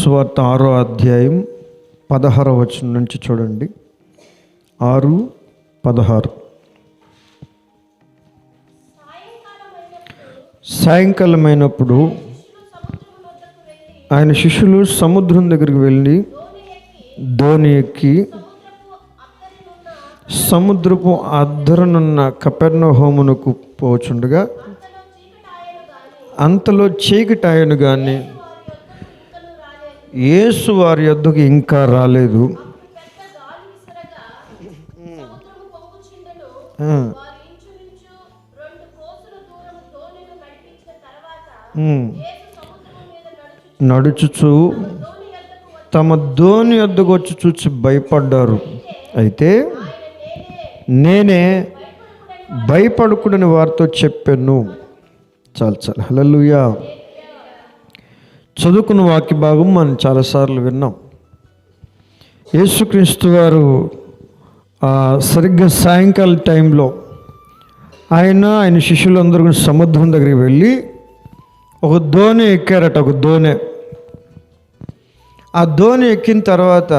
సువార్త 6వ అధ్యాయం 16వ వచనం నుంచి చూడండి. 6:16. సాయంకాలమైనప్పుడు ఆయన శిష్యులు సముద్రం దగ్గరికి వెళ్ళి దోణి ఎక్కి సముద్రపు అద్దరనున్న కపెర్నహూమునకు పోచుండగా అంతలో చీకటాయను గాని యేసు వారి యొద్దకు ఇంకా రాలేదు. నడుచుచు తమ దోణి యొద్దకు వచ్చి చూసి భయపడ్డారు. అయితే నేనే భయపడకూడని వారితో చెప్పాను. చాలు హల్లెలూయా. చదువుకున్న వాక్య భాగం మనం చాలాసార్లు విన్నాం. యేసుక్రీస్తు వారు సరిగ్గా సాయంకాల టైంలో ఆయన శిష్యులందరూ సముద్రం దగ్గరికి వెళ్ళి ఒక దోణి ఎక్కారట. ఒక దోణి, ఆ దోణి ఎక్కిన తర్వాత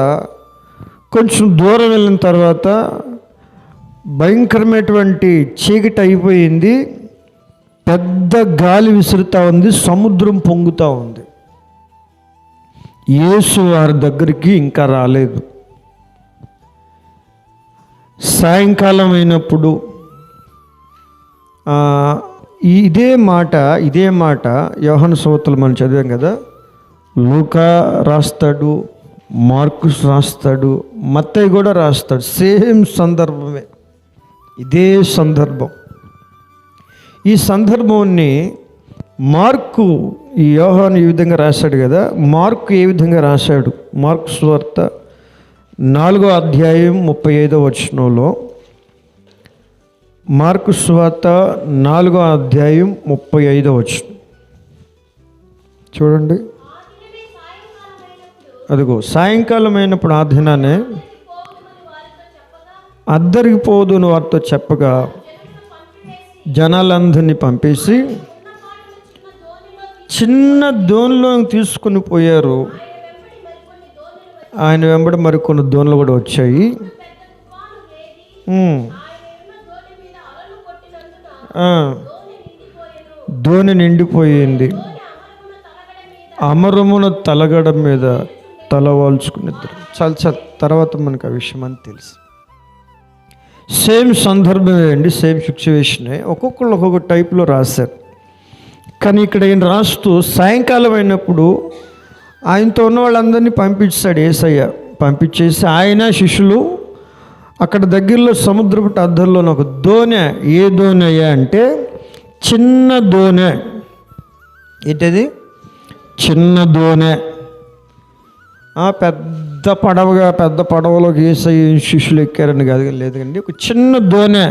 కొంచెం దూరం వెళ్ళిన తర్వాత భయంకరమైనటువంటి చీకటి అయిపోయింది. పెద్ద గాలి విసురుతూ ఉంది, సముద్రం పొంగుతూ ఉంది. యేసు వారి దగ్గరికి ఇంకా రాలేదు. సాయంకాలం అయినప్పుడు ఇదే మాట యోహాను సువార్తలో మనం చదివాం కదా. లూకా రాస్తాడు, మార్కుస్ రాస్తాడు, మత్తయి కూడా రాస్తాడు. సేమ్ సందర్భమే, ఇదే సందర్భం. ఈ సందర్భాన్ని మార్కు, ఈ యోహాను ఈ విధంగా రాశాడు కదా. మార్కు ఏ విధంగా రాశాడు? మార్కు సువార్త 4వ అధ్యాయం 35వ వచనంలో, మార్కు సువార్త 4వ అధ్యాయం 35వ వచనం చూడండి. అదిగో సాయంకాలం అయినప్పుడు ఆ దినానే అద్దరికి పోదును వారితో చెప్పగా జనాలందరినీ పంపేసి చిన్న దోణిలో తీసుకుని పోయారు. ఆయన వెంబడి మరికొన్ని దోణులు కూడా వచ్చాయి. దోణి నిండిపోయింది. అమరమున తలగడ మీద తల వాల్చుకునిద్దరు. చాలా తర్వాత మనకు ఆ విషయం అని తెలుసు. సేమ్ సందర్భమే అండి, సేమ్ సిచ్యువేషనే. ఒక్కొక్కళ్ళు ఒక్కొక్క టైప్లో రాశారు. కానీ ఇక్కడ ఈయన రాస్తూ సాయంకాలం అయినప్పుడు ఆయనతో ఉన్న వాళ్ళందరినీ పంపించాడు యేసయ్య. పంపించేసి ఆయన శిష్యులు అక్కడ దగ్గరలో సముద్రపు అద్దరిలో ఒక దోణె. ఏ దోణె అయ్యా అంటే చిన్న దోణె. ఏంటది? చిన్న దోణె. పెద్ద పడవలోకి యేసయ్య శిష్యులు ఎక్కారని కాదు, లేదండి. ఒక చిన్న దోణె.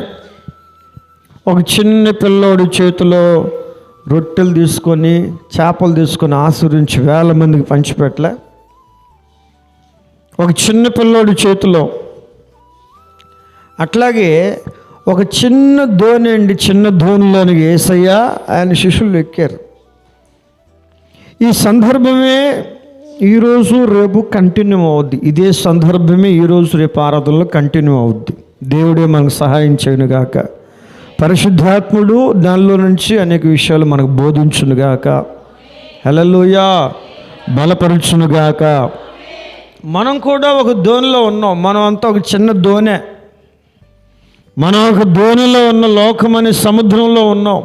ఒక చిన్న పిల్లోడి చేతిలో రొట్టెలు తీసుకొని, చేపలు తీసుకొని ఆశీర్వించి 1000 మందికి పంచిపెట్టలే. ఒక చిన్న పిల్లోడి చేతిలో. అట్లాగే ఒక చిన్న దోణి అండి. చిన్న దోణిలోనికి యేసయ్య ఆయన శిష్యులు ఎక్కారు. ఈ సందర్భమే ఈరోజు రేపు కంటిన్యూ అవుద్ది. ఇదే సందర్భమే ఈరోజు రేపు ఆరాధనలో కంటిన్యూ అవుద్ది. దేవుడే మనకు సహాయం చేయనుగాక. పరిశుద్ధాత్ముడు దానిలో నుంచి అనేక విషయాలు మనకు బోధించునుగాక. హల్లెలూయా. బలపరచునుగాక. మనం కూడా ఒక దోణిలో ఉన్నాం. మనం అంతా ఒక చిన్న దోణె. మనం ఒక దోణిలో ఉన్న లోకం అనే సముద్రంలో ఉన్నాం.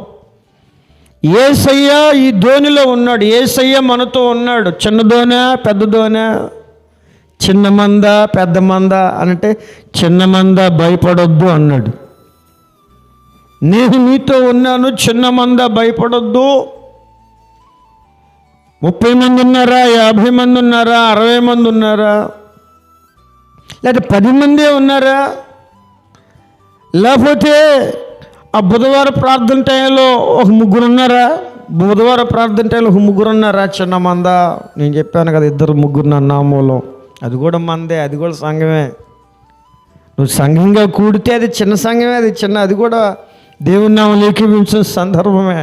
యేసయ్య ఈ దోణిలో ఉన్నాడు. యేసయ్య మనతో ఉన్నాడు. చిన్న దోణె, పెద్ద దోణె, చిన్న మంద, పెద్ద మంద అంటే చిన్న మంద భయపడొద్దు అన్నాడు. నేను నీతో ఉన్నాను, చిన్న మంద భయపడొద్దు. 30 మంది ఉన్నారా, 50 మంది ఉన్నారా, 60 మంది ఉన్నారా, లేదా 10 మందే ఉన్నారా, లేకపోతే ఆ బుధవారం ప్రార్థన టైంలో ఒక 3 ఉన్నారా? బుధవారం ప్రార్థన టైంలో ఒక 3 ఉన్నారా? చిన్న మంద. నేను చెప్పాను కదా, 2-3 నా నామంలో. అది కూడా మందే, అది కూడా సంఘమే. నువ్వు సంఘంగా కూడితే అది చిన్న సంఘమే, అది కూడా దేవుని నామం ఏకీభవించిన సందర్భమే.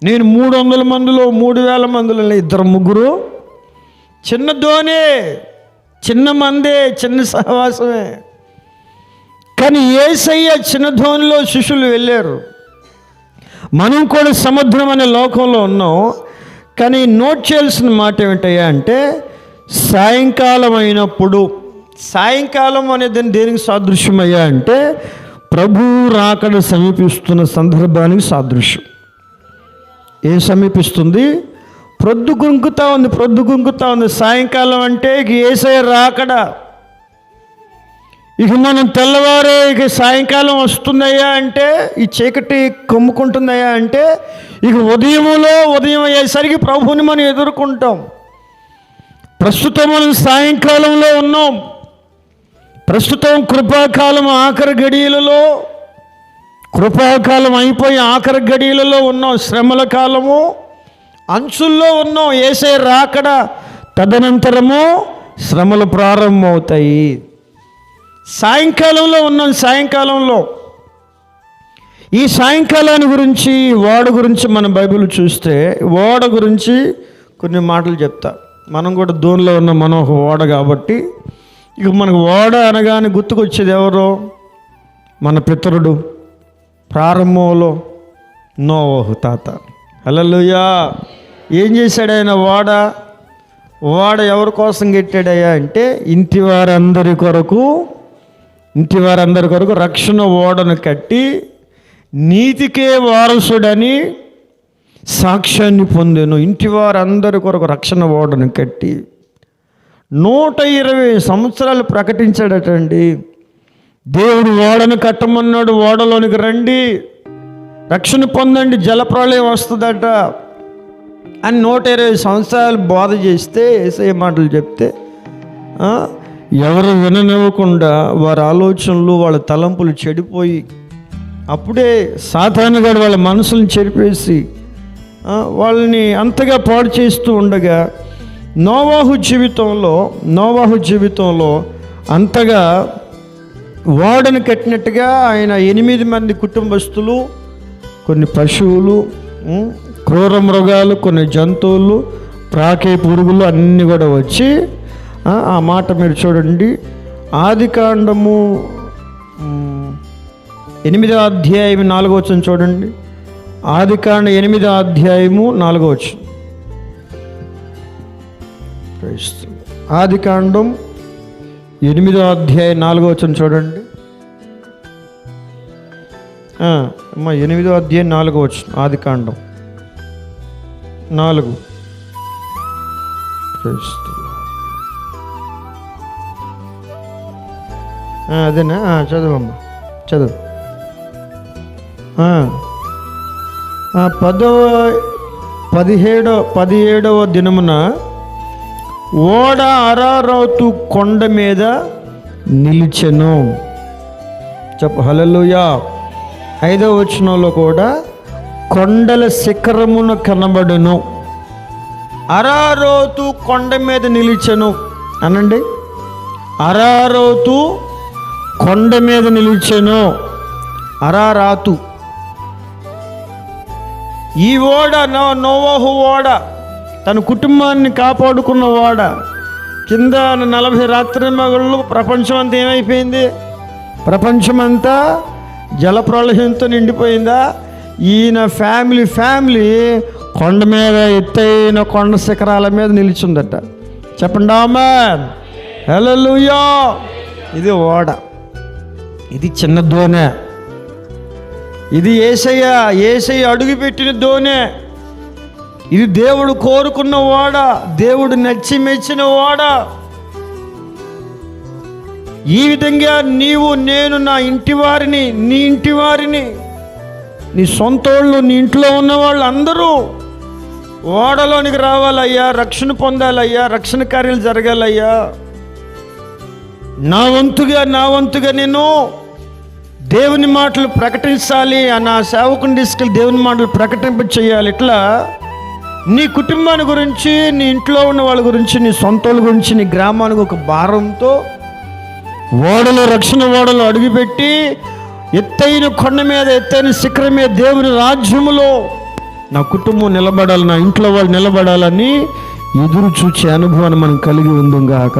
నేను 300 మందిలో 3000 మందిలో 2-3 చిన్న ధోనే, చిన్న మందే, చిన్న సహవాసమే. కానీ యేసయ్య చిన్న ధోనిలో శిష్యులు వెళ్ళారు. మనం కూడా సముద్రం అనే లోకంలో ఉన్నాం. కానీ నోట్ చేయాల్సిన మాట ఏమిటయ్యా అంటే, సాయంకాలం అయినప్పుడు, సాయంకాలం అనేది దేనికి సాదృశ్యమయ్యా అంటే ప్రభు రాకడ సమీపిస్తున్న సందర్భానికి సాదృశ్యం. ఏం సమీపిస్తుంది? ప్రొద్దు గుంకుతా ఉంది. సాయంకాలం అంటే ఇక యేసయ్య రాకడ. ఇక మనం తెల్లవారే ఇక సాయంకాలం వస్తుందయ్యా అంటే, ఈ చీకటి కమ్ముకుంటుందయ్యా అంటే, ఇక ఉదయం అయ్యేసరికి ప్రభువుని మనం ఎదుర్కొంటాం. ప్రస్తుతం మనం సాయంకాలంలో ఉన్నాం. ప్రస్తుతం కృపాకాలం ఆఖరి గడియలలో, కృపాకాలం అయిపోయి ఆఖరి గడియలలో ఉన్నాం. శ్రమల కాలము అంచుల్లో ఉన్నాం. యేసయ్య రాకడ తదనంతరము శ్రమలు ప్రారంభమవుతాయి. సాయంకాలంలో ఉన్నాం. సాయంకాలంలో ఈ సాయంకాలాన్ని గురించి, ఓడ గురించి మన బైబిల్ చూస్తే ఓడ గురించి కొన్ని మాటలు చెప్తా. మనం కూడా దూరంలో ఉన్న మనం ఒక ఓడ కాబట్టి, ఇక మనకు ఓడ అనగానే గుర్తుకొచ్చేది ఎవరో? మన పితరుడు ప్రారంభంలో నోవహు తాత. హల్లెలూయా. ఏం చేశాడు ఆయన? ఓడ ఎవరి కోసం కట్టాడయ్యా అంటే, ఇంటి వారందరి కొరకు రక్షణ ఓడను కట్టి నీతికే వారసుడని సాక్ష్యాన్ని పొందాను. ఇంటి వారందరి కొరకు రక్షణ ఓడను కట్టి 120 సంవత్సరాలు ప్రకటించాడటండి. దేవుడు ఓడను కట్టమన్నాడు. ఓడలోనికి రండి, రక్షణ పొందండి, జలప్రళయం వస్తుందట అని 120 సంవత్సరాలు బోధ చేస్తే, యేసయ్య మాటలు చెప్తే ఎవరు విననివ్వకుండా వారి ఆలోచనలు, వాళ్ళ తలంపులు చెడిపోయి, అప్పుడే సాతానుగాడు వాళ్ళ మనసులను చెరిపేసి వాళ్ళని అంతగా పాడు చేస్తూ ఉండగా, నోవాహు జీవితంలో అంతగా ఓడను కట్టినట్టుగా ఆయన 8 మంది కుటుంబస్తులు, కొన్ని పశువులు, క్రూర మృగాలు, కొన్ని జంతువులు, ప్రాకే పురుగులు అన్నీ కూడా వచ్చి, ఆ మాట మీరు చూడండి. ఆదికాండము 8వ అధ్యాయం 4వ వచనం చూడండి. ఆదికాండం 8వ అధ్యాయము 4వ వచనం. ఆదికాండం 8వ అధ్యాయం 4వ వచనం చూడండి. 8వ అధ్యాయం 4వ వచనం. ఆదికాండం 4. అదేనా? చదువమ్మా, చదువు. 17వ దినమున ఓడ అరారోతు కొండ మీద నిలిచెను. చెప్పు హల్లెలూయా. 5వ వచనంలో కూడా కొండల శిఖరమున కనబడును. అరారోతు కొండ మీద నిలిచెను అనండి. అరారోతు కొండ మీద నిలిచెను. అరారాతు. ఈ ఓడ నోవహు ఓడ, తన కుటుంబాన్ని కాపాడుకున్న ఓడ. కింద 40 రాత్రి మగళ్ళు ప్రపంచం అంతా ఏమైపోయింది? ప్రపంచమంతా జలప్రళయంతో నిండిపోయిందా? ఈయన ఫ్యామిలీ కొండ మీద, ఎత్తైన కొండ శిఖరాల మీద నిలిచిందట. చెప్పండి ఆమేన్. హల్లెలూయా. ఇది ఓడ, ఇది చిన్న దోణె. ఇది యేసయ్య అడుగుపెట్టిన దోణె. ఇది దేవుడు కోరుకున్న ఓడ, దేవుడు నచ్చి మెచ్చిన ఓడ. ఈ విధంగా నీవు, నేను, నా ఇంటి వారిని, నీ ఇంటి వారిని, నీ సొంత వాళ్ళు, నీ ఇంట్లో ఉన్న వాళ్ళు అందరూ ఓడలోనికి రావాలయ్యా, రక్షణ పొందాలయ్యా, రక్షణ కార్యాలు జరగాలయ్యా. నా వంతుగా నేను దేవుని మాటలు ప్రకటించాలి. నా సేవకుని తీసుకెళ్ళి దేవుని మాటలు ప్రకటింప చేయాలి. ఇట్లా నీ కుటుంబాన్ని గురించి, నీ ఇంట్లో ఉన్న వాళ్ళ గురించి, నీ సొంత వాళ్ళ గురించి, నీ గ్రామానికి ఒక భారంతో ఓడలో, రక్షణ ఓడలో అడుగుపెట్టి ఎత్తైన కొండ మీద, ఎత్తైన శిఖరం మీద, దేవుని రాజ్యములో నా కుటుంబం నిలబడాలి, నా ఇంట్లో వాళ్ళు నిలబడాలని ఎదురు చూచే అనుభవాన్ని మనం కలిగి ఉందాం గాక.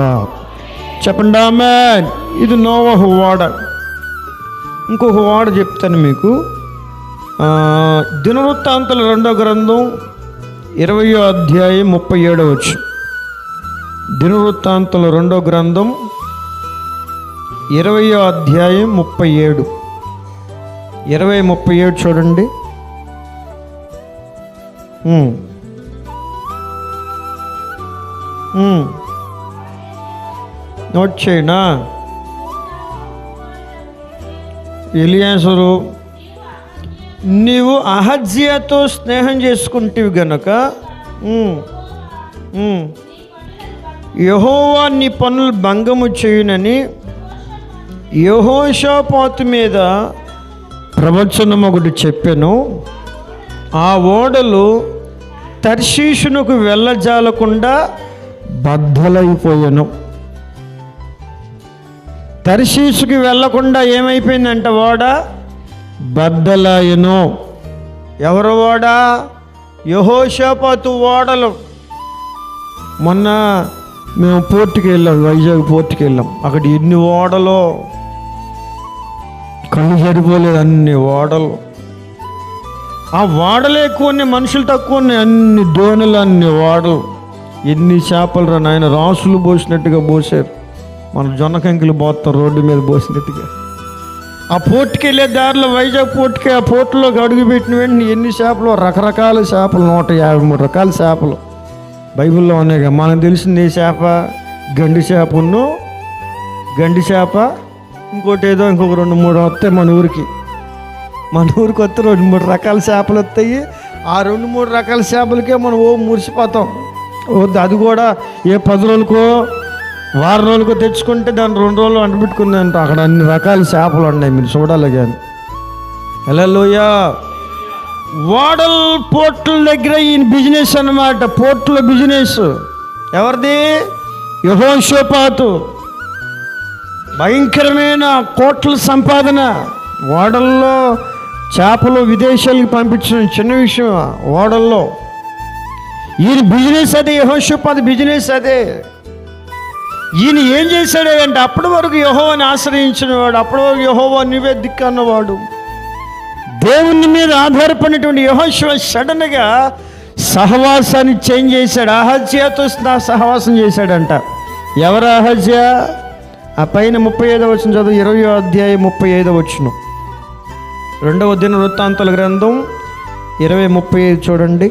చెప్పండి ఆమేన్. ఇది నోవహు ఓడ. ఇంకొక ఓడ చెప్తాను మీకు. దినవృత్తాంతాల 2వ గ్రంథం 20వ అధ్యాయం 37వ వచనం. దినవృత్తాంతాల 2వ గ్రంథం 20వ అధ్యాయం 37. 20:37 చూడండి. నోట్ చేయనా? ఎలియాజరు, నీవు అహజ్యాతో స్నేహం చేసుకుంటేవి గనక యెహోవా నీ పనులు భంగము చేయునని యెహోషాపాతు మీద ప్రవచనం ఒకటి చెప్పాను. ఆ ఓడలు తర్షీషునకు వెళ్ళజాలకుండా బద్దలైపోయాను. తర్షీషుకి వెళ్ళకుండా ఏమైపోయిందంట? ఓడ బద్దలాయను. ఎవరు ఓడ? యెహోషాపాతు ఓడలు. మొన్న మేము పోర్టుకి వెళ్ళాం, వైజాగ్ పోర్టుకి వెళ్ళాం. అక్కడ ఎన్ని ఓడలో, కళ్ళు సరిపోలేదు, అన్ని ఓడలు. ఆ ఓడలు ఎక్కువ ఉన్నాయి, మనుషులు తక్కువ ఉన్నాయి. అన్ని దోణులు, అన్ని ఓడలు. ఎన్ని చేపలు రా నాయన, రాసులు పోసినట్టుగా పోసారు. మన జొన్న కంకిలు పోతాం రోడ్డు మీద పోసినట్టుగా. ఆ పోర్టుకి వెళ్ళే దారిలో, వైజాగ్ పోర్టుకి, ఆ పోర్టులోకి అడుగు పెట్టిన వెంటనే ఎన్ని చేపలు, రకరకాల చేపలు, 153 రకాల చేపలు బైబిల్లో ఉన్నాయి. మనకు తెలిసింది ఏ చేప? గండి చేపను, గండి చేప, ఇంకోటి ఏదో ఇంకొక 2-3 వస్తాయి మన ఊరికి. మన ఊరికి వస్తే 2-3 రకాల చేపలు వస్తాయి. ఆ 2-3 రకాల చేపలకే మనం మురిసిపోతాం. అది కూడా ఏ 10 రోజులకో వారం రోజులకో తెచ్చుకుంటే దాన్ని 2 రోజులు అంటబెట్టుకుందంట. అక్కడ అన్ని రకాల చేపలు ఉన్నాయి, మీరు చూడాలి. కానీ హల్లెలూయా. ఓడల్ పోర్టుల దగ్గర ఈయన బిజినెస్ అన్నమాట. పోర్టుల బిజినెస్ ఎవరిది? యెహోషాపాతు. భయంకరమైన కోట్ల సంపాదన. ఓడల్లో చేపలు విదేశాలకు పంపించడం చిన్న విషయం. ఓడల్లో ఈయన బిజినెస్ అదే. యెహోషాపాతు బిజినెస్ అదే. ఈయన ఏం చేశాడే అంటే, అప్పటి వరకు యెహోవాని ఆశ్రయించిన వాడు, అప్పటి వరకు యెహోవా నీవే దిక్కు అన్నవాడు, దేవుని మీద ఆధారపడినటువంటి యెహోషువ సడన్గా సహవాసాన్ని చేంజ్ చేశాడు. అహజ్యాతో సహవాసం చేశాడంట. ఎవరు అహజ్యా? ఆ పైన 35వ వచనం చదువు. 20వ అధ్యాయం 35వ వచనం. 2వ దినవృత్తాంతాల గ్రంథం 20:35 చూడండి.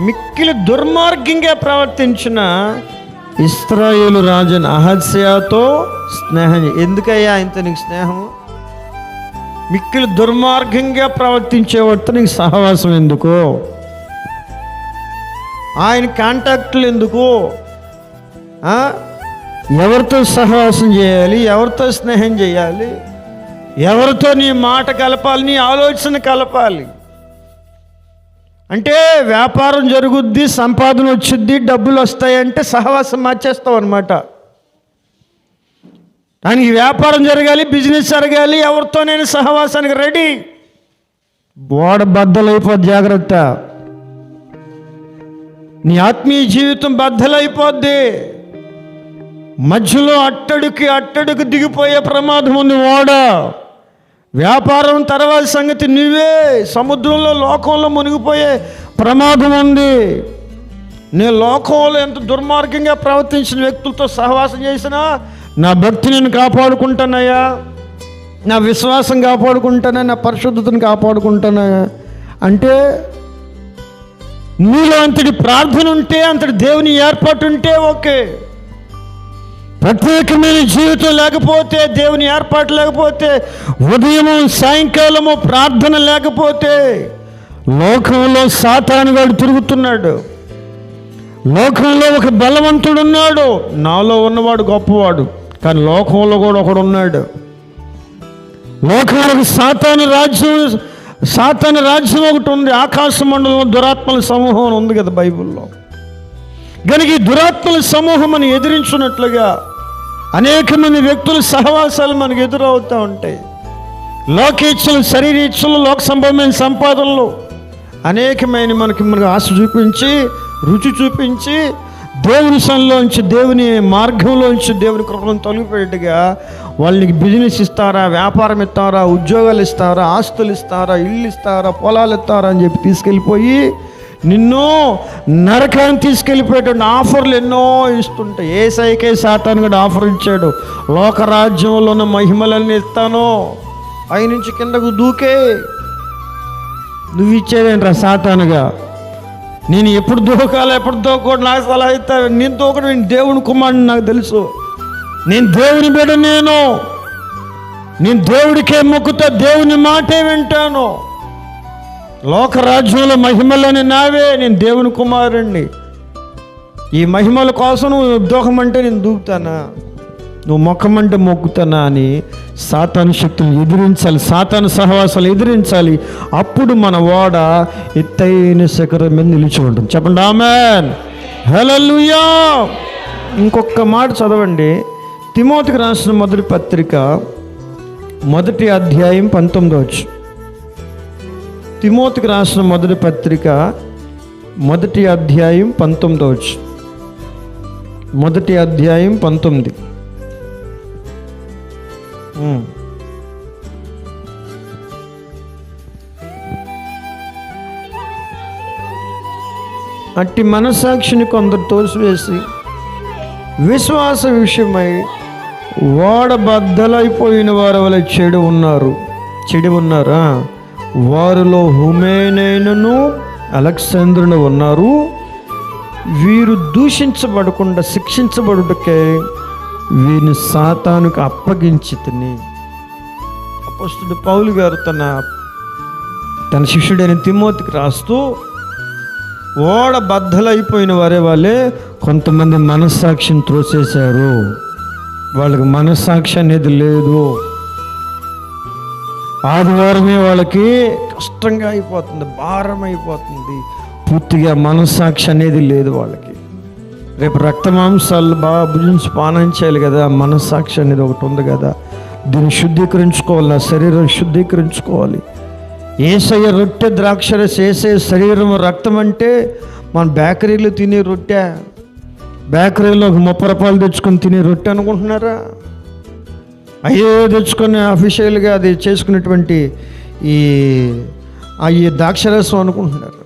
మిక్కిలి దుర్మార్గంగా ప్రవర్తించిన ఇశ్రాయేలు రాజు అహజ్యాతో స్నేహం. ఎందుకయ్యా ఇంత నీకు స్నేహము? మిక్కిలి దుర్మార్గంగా ప్రవర్తించేవాడితో నీకు సహవాసం ఎందుకు? ఆయన కాంటాక్ట్లు ఎందుకు? ఎవరితో సహవాసం చేయాలి? ఎవరితో స్నేహం చేయాలి? ఎవరితో నీ మాట కలపాలి, నీ ఆలోచన కలపాలి? అంటే వ్యాపారం జరుగుద్ది, సంపాదన వచ్చిద్ది, డబ్బులు వస్తాయంటే సహవాసం మార్చేస్తావు అనమాట. దానికి వ్యాపారం జరగాలి, బిజినెస్ జరగాలి, ఎవరితోనైనా సహవాసానికి రెడీ. ఓడ బద్దలైపోద్ది, జాగ్రత్త. నీ ఆత్మీయ జీవితం బద్దలైపోద్ది. మధ్యలో అట్టడుకు దిగిపోయే ప్రమాదం ఉంది. ఓడ వ్యాపారం తర్వాత సంగతి నువ్వే. సముద్రంలో, లోకంలో మునిగిపోయే ప్రమాదం ఉంది. నేను లోకంలో ఎంత దుర్మార్గంగా ప్రవర్తించిన వ్యక్తులతో సహవాసం చేసినా నా భక్తి నేను కాపాడుకుంటానయ్యా, నా విశ్వాసం కాపాడుకుంటానా, నా పరిశుద్ధతను కాపాడుకుంటానా అంటే, నీలో అంతటి ప్రార్థన ఉంటే, అంతటి దేవుని ఏర్పాటు ఉంటే ఓకే. ప్రత్యేకమైన జీవితం లేకపోతే, దేవుని ఏర్పాటు లేకపోతే, ఉదయము సాయంకాలము ప్రార్థన లేకపోతే, లోకంలో సాతానుగాడు తిరుగుతున్నాడు. లోకంలో ఒక బలవంతుడు ఉన్నాడు. నాలో ఉన్నవాడు గొప్పవాడు, కానీ లోకంలో కూడా ఒకడు ఉన్నాడు. లోకంలో సాతాను రాజ్యం ఒకటి ఉంది. ఆకాశ మండలంలో దురాత్మల సమూహం ఉంది కదా బైబిల్లో. కనుక ఈ దురాత్మల సమూహం మనం ఎదిరించున్నట్లుగా అనేక మంది వ్యక్తుల సహవాసాలు మనకు ఎదురవుతూ ఉంటాయి. లోకేచ్ఛలు, శరీరేచ్ఛలు, లోక సంభవమైన సంపాదనలు అనేకమైన మనకు ఆశ చూపించి, రుచి చూపించి, దేవుని సన్నిలోంచి, దేవుని మార్గంలోంచి, దేవుని కృపను తొలగిపోయేట్టుగా వాళ్ళకి బిజినెస్ ఇస్తారా, వ్యాపారం ఇస్తారా, ఉద్యోగాలు ఇస్తారా, ఆస్తులు ఇస్తారా, ఇల్లు ఇస్తారా, పొలాలు ఇస్తారా అని చెప్పి తీసుకెళ్ళిపోయి నిన్ను నరకాన్ని తీసుకెళ్ళిపోయేటువంటి ఆఫర్లు ఎన్నో ఇస్తుంటాయి. యేసయ్యకే సాతాను కూడా ఆఫర్ ఇచ్చాడు, లోకరాజ్యంలో ఉన్న మహిమలన్నీ ఇస్తాను, పైనుంచి కిందకు దూకే. నువ్వు ఇచ్చేదేంట్రా సాతానుగా? నేను ఎప్పుడు దూకాలి, ఎప్పుడు దూకూడదు నాకు సలహా ఇస్తాను. నేను దూకడం, నేను దేవుని కుమారుని, నాకు తెలుసు. నేను దేవుని బిడ్డ, నేను దేవుడికే మొక్కుతా, దేవుని మాటే వింటాను. లోకరాజ్యంలో మహిమలని నావే, నేను దేవుని కుమారుణ్ణి. ఈ మహిమల కోసం నువ్వు దూకమంటే నేను దూకుతానా, నువ్వు మొక్కమంటే మొక్కుతానా అని సాతాను శక్తులు ఎదిరించాలి, సాతాను సహవాసాలు ఎదిరించాలి. అప్పుడు మన ఓడ ఎత్తైన శిఖరం మీద నిలిచి ఉంటుంది. చెప్పండి ఆమేన్, హల్లెలూయా. ఇంకొక మాట చదవండి, తిమోతికి రాసిన మొదటి పత్రిక 1వ అధ్యాయం 19వ వచనం. తిమోతికి రాసిన మొదటి పత్రిక 1వ అధ్యాయం 19వ వచనం. 1వ అధ్యాయం 19. అట్టి మనస్సాక్షిని కొందరు తోసివేసి విశ్వాస విషయమై ఓడబద్దలైపోయిన వారి వల్ల చెడి ఉన్నారా? వారిలో హుమేనైనను అలెగ్జాంద్రును ఉన్నారు. వీరు దూషించబడకుండా శిక్షించబడుటకే వీరిని సాతానుకు అప్పగించి తిని. అపోస్తలుడు పౌలు గారు తన శిష్యుడైన తిమోతికి రాస్తూ, ఓడ బద్దలైపోయిన వాళ్ళే కొంతమంది మనస్సాక్షిని త్రోసేశారు. వాళ్ళకి మనస్సాక్షి అనేది లేదు. ఆదివారమే వాళ్ళకి కష్టంగా అయిపోతుంది, భారం అయిపోతుంది. పూర్తిగా మనస్సాక్షి అనేది లేదు వాళ్ళకి. రేపు రక్తమాంసాలు బాగా భుజించి పానం చేయాలి కదా, మనస్సాక్షి అనేది ఒకటి ఉంది కదా. దీన్ని శుద్ధీకరించుకోవాలి, నా శరీరం శుద్ధీకరించుకోవాలి. యేసయ్య రొట్టె ద్రాక్షరస, యేసయ్య శరీరం రక్తం అంటే మన బేకరీలో తినే రొట్టె, బేకరీలో ఒక 30 రూపాయలు తెచ్చుకొని తినే రొట్టె అనుకుంటున్నారా? అయ్యో తెచ్చుకొని అఫీషియల్గా అది చేసుకునేటువంటి ఈ ద్రాక్షరసం అనుకుంటున్నారు.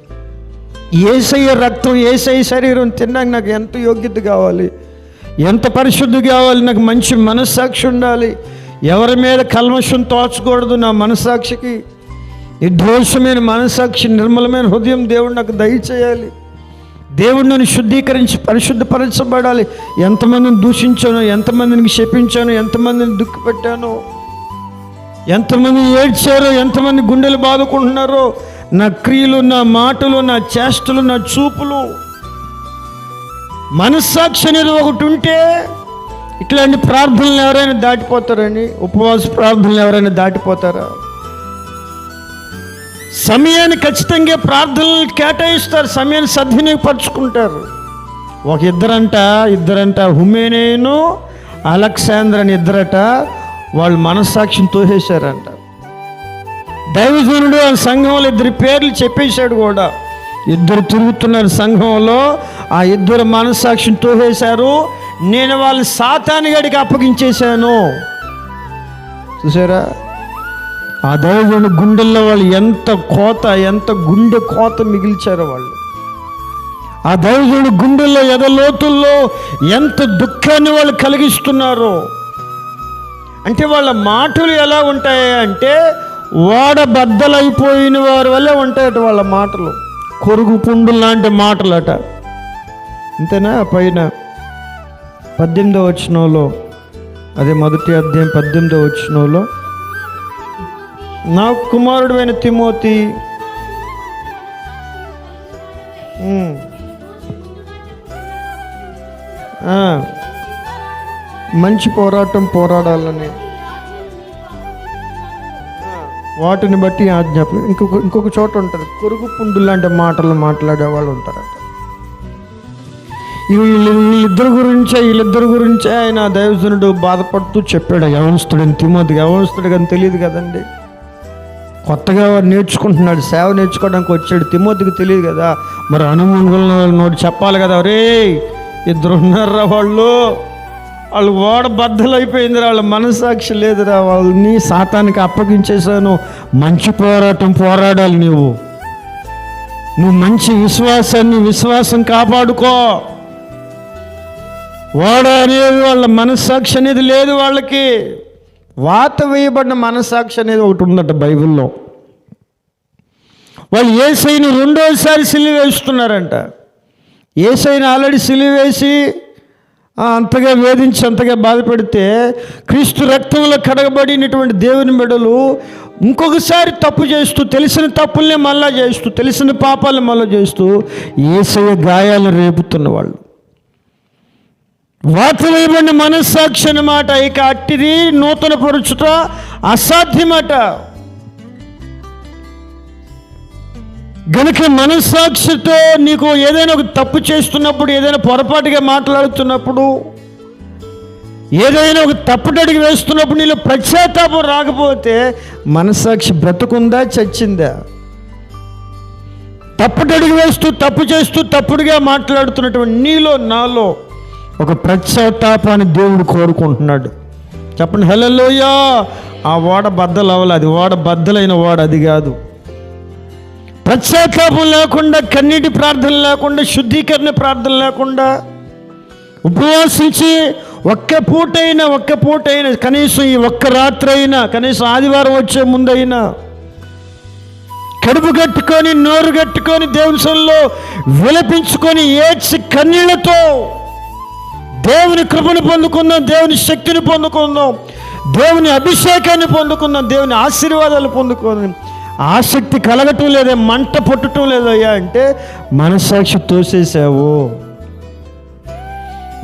యేసయ్య రక్తం, యేసయ్య శరీరం తిన్నాక నాకు ఎంత యోగ్యత కావాలి, ఎంత పరిశుద్ధి కావాలి, నాకు మంచి మనస్సాక్షి ఉండాలి, ఎవరి మీద కల్మషం తోచకూడదు. నా మనస్సాక్షికి నిర్దోషమైన మనస్సాక్షి, నిర్మలమైన హృదయం దేవుడు నాకు దయచేయాలి. దేవుడు నన్ను శుద్ధీకరించి పరిశుద్ధపరచబడాలి. ఎంతమందిని దూషించానో, ఎంతమందిని శపించానో, ఎంతమందిని దుఃఖపెట్టానో, ఎంతమంది ఏడ్చారో, ఎంతమంది గుండెలు బాదుకుంటున్నారో, నా క్రియలు, నా మాటలు, నా చేష్టలు, నా చూపులు. మనస్సాక్షి అనేది ఒకటి ఉంటే ఇట్లాంటి ప్రార్థనలు ఎవరైనా దాటిపోతారని, ఉపవాస ప్రార్థనలు ఎవరైనా దాటిపోతారా? సమయాన్ని ఖచ్చితంగా ప్రార్థనలు కేటాయిస్తారు, సమయాన్ని సద్వినియోగపరుచుకుంటారు. ఒక ఇద్దరంట హుమేనేను అలెగ్జాండర్ అని ఇద్దరట, వాళ్ళు మనస్సాక్షిని తోసేశారంట. దైవజనుడు ఆ సంఘంలో 2 పేర్లు చెప్పేశాడు కూడా. 2 తిరుగుతున్నారు సంఘంలో, ఆ 2 మనస్సాక్షిని తోసేశారు. నేను వాళ్ళు సాతానుగాడికి అప్పగించేశాను. చూసారా? ఆ దైవజనుడు గుండెల్లో వాళ్ళు ఎంత గుండె కోత మిగిల్చారో వాళ్ళు. ఆ దైవజనుడు గుండెల్లో, ఎదలోతుల్లో ఎంత దుఃఖాన్ని వాళ్ళు కలిగిస్తున్నారో. అంటే వాళ్ళ మాటలు ఎలా ఉంటాయి అంటే, ఓడ బద్దలైపోయిన వారి వల్లే ఉంటాయట వాళ్ళ మాటలు. కొరుగు పుండు లాంటి మాటలట. అంతేనా? పైన 18వ వచనంలో, అదే 1వ అధ్యాయం 18వ వచనంలో, నా కుమారుడు అయిన తిమోతి, మంచి పోరాటం పోరాడాలని, వాటిని బట్టి ఆజ్ఞాపన. ఇంకొక చోట ఉంటుంది, కొరుగు పుండు లాంటి మాటలు మాట్లాడే వాళ్ళు ఉంటారట. వీళ్ళిద్దరి గురించే ఆయన దైవజనుడు బాధపడుతూ చెప్పాడు. యవనస్తుడని తిమోతికి. యవనస్తుడు కానీ తెలియదు కదండి. కొత్తగా నేర్చుకుంటున్నాడు, సేవ నేర్చుకోవడానికి వచ్చాడు. తిమోతికి తెలియదు కదా, మరి అనుమతులను నోటి చెప్పాలి కదా. రే ఇద్దరు ఉన్నారా వాళ్ళు ఓడ బద్దలు అయిపోయిందిరా, వాళ్ళ మనస్సాక్షి లేదురా, వాళ్ళని సాతానికి అప్పగించేశాను. మంచి పోరాటం పోరాడాలి నువ్వు మంచి విశ్వాసం కాపాడుకో. ఓడ అనేది వాళ్ళ మనస్సాక్షి అనేది లేదు వాళ్ళకి. వాత వేయబడిన మనస్సాక్షి అనేది ఒకటి ఉందట బైబిల్లో. వాళ్ళు యేసయ్యను రెండోసారి సిలువ వేస్తున్నారంట. యేసయ్యను ఆల్రెడీ సిలువ వేసి అంతగా వేధించి అంతగా బాధపెడితే క్రీస్తు రక్తంలో కడగబడినటువంటి దేవుని బిడ్డలు ఇంకొకసారి తప్పు చేస్తూ, తెలిసిన తప్పుల్ని మళ్ళా చేస్తూ, తెలిసిన పాపాలను మళ్ళా చేస్తూ యేసయ్య గాయాలు రేపుతున్న వాళ్ళు. వాతవేయబడిన మనస్సాక్షి అన్నమాట. ఇక అట్టిది నూతన పరుచుట అసాధ్యమట. గనుక మనస్సాక్షితో నీకు ఏదైనా ఒక తప్పు చేస్తున్నప్పుడు, ఏదైనా పొరపాటుగా మాట్లాడుతున్నప్పుడు, ఏదైనా ఒక తప్పుటడిగి వేస్తున్నప్పుడు నీలో పశ్చాత్తాపం రాకపోతే మనస్సాక్షి బ్రతుకుందా చచ్చిందా? తప్పుటడిగి వేస్తూ, తప్పు చేస్తూ, తప్పుడుగా మాట్లాడుతున్నటువంటి నీలో నాలో ఒక పశ్చాత్తాపాన్ని దేవుడు కోరుకుంటున్నాడు. చెప్పండి హల్లెలూయా. ఆ ఓడ బద్దలు అవ్వాలి, అది ఓడ బద్దలైన ఓడ అది కాదు. పశ్చాత్తాపం లేకుండా, కన్నీటి ప్రార్థన లేకుండా, శుద్ధీకరణ ప్రార్థన లేకుండా, ఉపవాసించి ఒక్క పూటైనా కనీసం ఈ ఒక్క రాత్రి అయినా, కనీసం ఆదివారం వచ్చే ముందైనా కడుపు కట్టుకొని, నోరు కట్టుకొని, దేవుని సన్నిధిలో విలపించుకొని, ఏడ్చి కన్నీళ్లతో దేవుని కృపను పొందుకుందాం, దేవుని శక్తిని పొందుకుందాం, దేవుని అభిషేకాన్ని పొందుకుందాం, దేవుని ఆశీర్వాదాలు పొందుకుందాం. ఆసక్తి కలగటం లేదే, మంట పుట్టడం లేదయ్యా అంటే మనస్సాక్షి తోసేసావు.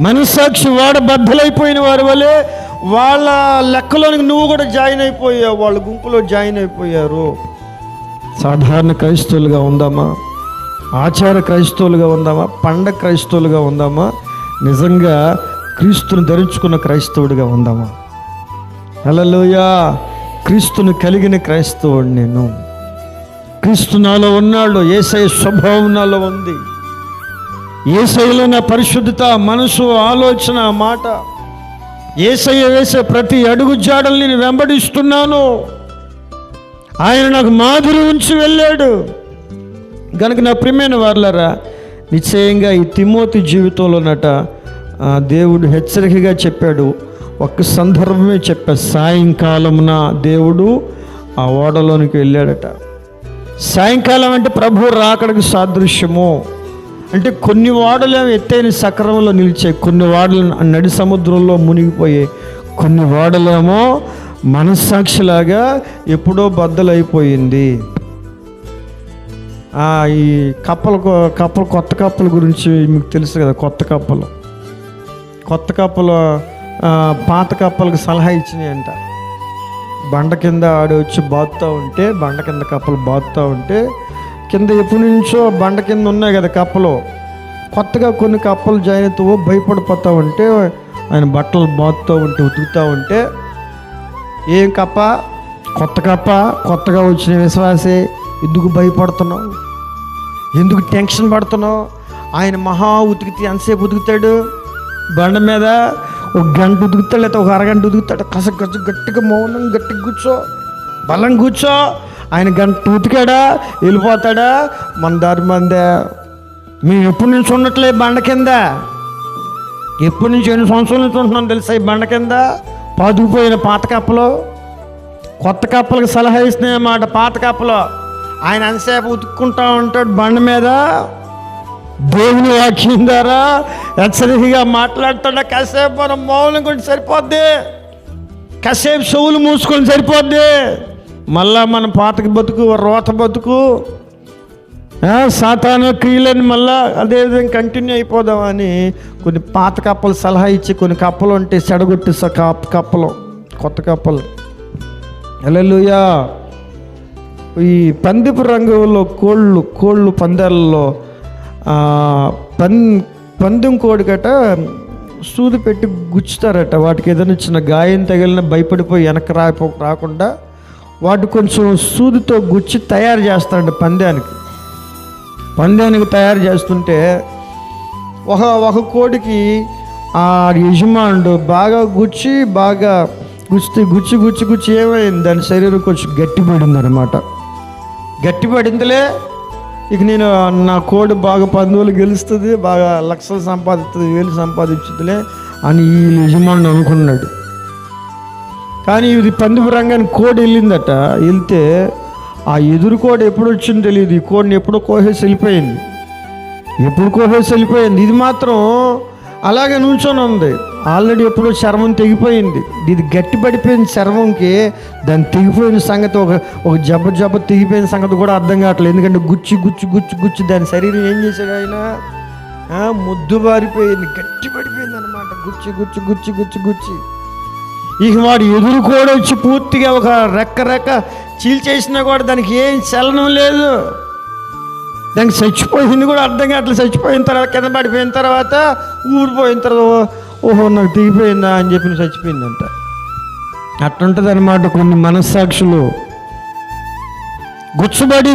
మనస్సాక్షి వాడ బద్దలైపోయిన వారి వలె వాళ్ళ లెక్కలోనికి నువ్వు కూడా జాయిన్ అయిపోయావు, వాళ్ళ గుంపులో జాయిన్ అయిపోయారు. సాధారణ క్రైస్తవులుగా ఉందామా? ఆచార క్రైస్తవులుగా ఉందామా? పండగ క్రైస్తవులుగా ఉందామా? నిజంగా క్రీస్తుని ధరించుకున్న క్రైస్తవుడిగా ఉందామా? హల్లెలూయా. క్రీస్తుని కలిగిన క్రైస్తవుడు నేను. క్రీస్తు నాలో ఉన్నాడు, యేసయ్య స్వభావం నాలో ఉంది. యేసయ్యలో నా పరిశుద్ధత, మనసు, ఆలోచన, మాట, యేసయ్య వేసే ప్రతి అడుగు జాడల్ని నేను వెంబడిస్తున్నాను. ఆయన నాకు మాదిరి ఉంచి వెళ్ళాడు. కనుక నా ప్రియమైన వారలారా, నిశ్చయంగా ఈ తిమోతి జీవితంలోనట దేవుడు హెచ్చరికగా చెప్పాడు. ఒక్క సందర్భమే చెప్పాడు. సాయంకాలమున దేవుడు ఆ ఓడలోనికి వెళ్ళాడట. సాయంకాలం అంటే ప్రభు రాకడకు సాదృశ్యము. అంటే కొన్ని ఓడలు ఎత్తైన సక్రమంలో నిలిచాయి, కొన్ని ఓడలు నడి సముద్రంలో మునిగిపోయాయి, కొన్ని ఓడలేమో మనస్సాక్షిలాగా ఎప్పుడో బద్దలైపోయింది. ఈ కప్పలు కొత్త కప్పల గురించి మీకు తెలుసు కదా. కొత్త కప్పలు పాత కప్పలకు సలహా ఇచ్చినాయి అంట. బండ కింద ఆడి వచ్చి బాదుతూ ఉంటే, బండ కింద కప్పలు బాదుతూ ఉంటే, కింద ఎప్పటి నుంచో బండ కింద ఉన్నాయి కదా కప్పలు, కొత్తగా కొన్ని కప్పలు జాయిన్ అవుతూ భయపడిపోతూ ఉంటే, ఆయన బట్టలు బాదుతూ ఉంటే, ఉతుకుతూ ఉంటే, ఏం కప్ప, కొత్తగా వచ్చిన విశ్వాసే, ఎందుకు భయపడుతున్నావు, ఎందుకు టెన్షన్ పడుతున్నావు? ఆయన మహా ఉతికితే ఎంతసేపు ఉతుకుతాడు? బండ మీద ఒక గంట ఉతుకుతాడు, లేకపోతే ఒక అరగంట ఉతుకుతాడు. గట్టిగా మౌనం, గట్టిగా కూర్చో, బలం కూర్చో. ఆయన గంట ఉతికాడా వెళ్ళిపోతాడా? మన దారి మందే. మేము ఎప్పటి నుంచి ఉండట్లే బండ కింద, ఎప్పటి నుంచి 8 సంవత్సరాల నుంచి ఉంటున్నాం తెలుసా ఈ బండ కింద. పాదుకుపోయిన పాత కప్పలు కొత్త కప్పలకు సలహా ఇస్తున్నాయన్నమాట. పాత కప్పలు ఆయన అంతసేపు ఉతుక్కుంటా ఉంటాడు బండ మీద. దేవుని వాక్యం ద్వారా హెచ్చరికగా మాట్లాడుతున్నా. కాసేపు మనం మౌనం కూడా సరిపోద్ది, కాసేపు చెవులు మూసుకొని సరిపోద్ది. మళ్ళా మన పాతకి బతుకు, రోత బతుకు, సాతాను క్రియలని మళ్ళా అదేవిధంగా కంటిన్యూ అయిపోదామని కొన్ని పాత కప్పలు సలహా ఇచ్చి, కొన్ని కప్పలు ఉంటే చెడగొట్టి కప్పలు, కొత్త కప్పలు. హల్లెలూయా. ఈ పందిపు రంగులో కోళ్ళు పందాలలో పందెం కోడి గట సూది పెట్టి గుచ్చుతారట. వాటికి ఏదైనా చిన్న గాయం తగిలిన భయపడిపోయి వెనక్కి రాకుండా వాటి కొంచెం సూదితో గుచ్చి తయారు చేస్తాడు పందానికి తయారు చేస్తుంటే ఒక కోడికి ఆ యజమానుడు బాగా గుచ్చి గుచ్చి ఏమైంది, దాని శరీరం కొంచెం గట్టిపడింది అనమాట. గట్టిపడిందిలే, ఇక నేను నా కోడి బాగా 10,000 గెలుస్తుంది, బాగా లక్షలు సంపాదిస్తుంది, 1000 సంపాదించుతుందిలే అని ఈ యజమానుడు అనుకున్నాడు. కానీ ఇది పందుపు రంగానికి కోడి వెళ్ళిందట. వెళ్తే ఆ ఎదురు కోడి ఎప్పుడు వచ్చిందో తెలియదు, ఈ కోడిని ఎప్పుడో కోసేసి వెళ్ళిపోయింది. ఇది మాత్రం అలాగే నుంచొని ఉంది. ఆల్రెడీ ఎప్పుడో చర్మం తెగిపోయింది. ఇది గట్టిపడిపోయిన చర్మంకి దాన్ని తెగిపోయిన సంగతి, ఒక జబ్బ తెగిపోయిన సంగతి కూడా అర్థం కావట్లేదు. ఎందుకంటే గుచ్చి దాని శరీరం ఏం చేశాడు ఆయన, ముద్దు బారిపోయింది, గట్టిపడిపోయింది అనమాట. గుచ్చి ఇక వాడు ఎదురు కూడా వచ్చి పూర్తిగా ఒక రెక్క చీల్చేసినా కూడా దానికి ఏం చలనం లేదు. దానికి చచ్చిపోయింది కూడా అర్థం కావట్లేదు. చచ్చిపోయిన తర్వాత, కింద పడిపోయిన తర్వాత, ఊరిపోయిన తర్వాత ఓహో నాకు తెగిపోయిందా అని చెప్పి చచ్చిపోయిందంట. అట్లుంటుంది అనమాట కొన్ని మనస్సాక్షులు. గుచ్చుబడి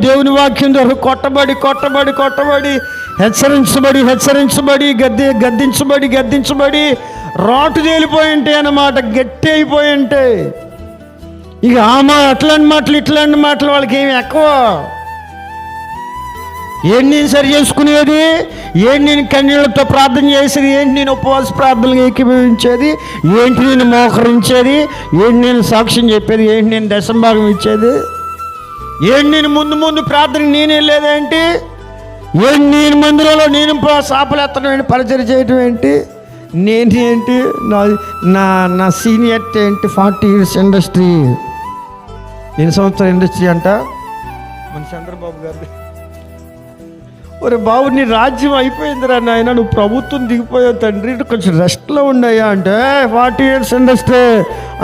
దేవుని వాక్యం ద్వారా కొట్టబడి హెచ్చరించబడి గద్దించబడి రాటు తేలిపోయి ఉంటాయి అన్నమాట, గట్టి అయిపోయి ఉంటాయి. ఇక ఇట్లాంటి మాటలు వాళ్ళకి ఏమి ఎక్కువ. ఏంటి నేను సరి చేసుకునేది, ఏంటి నేను కన్నీళ్ళతో ప్రార్థన చేసేది, ఏంటి నేను ఉపవాస ప్రార్థనలు ఏకీభవించేది, ఏంటి నేను మోకరించేది, ఏంటి నేను సాక్ష్యం చెప్పేది, ఏంటి నేను దశంభాగం ఇచ్చేది, ఏంటి నేను ముందు ప్రార్థన నేనే లేదేంటి, ఏంటి నేను మందిరంలో నేను సాపలు ఎత్తడం ఏంటి, పరిచయం చేయటం ఏంటి, నేనేంటి, నా సీనియర్టీ ఏంటి, 40 years ఇండస్ట్రీ. ఎన్ని సంవత్సరాల ఇండస్ట్రీ అంట మన చంద్రబాబు గారు. ఒరే బాబు, నీ రాజ్యం అయిపోయిందిరా నాయన, నువ్వు ప్రభుత్వం దిగిపోయావు తండ్రి, కొంచెం రెస్ట్లో ఉన్నాయా అంటే 40 years ఇండస్ట్రీ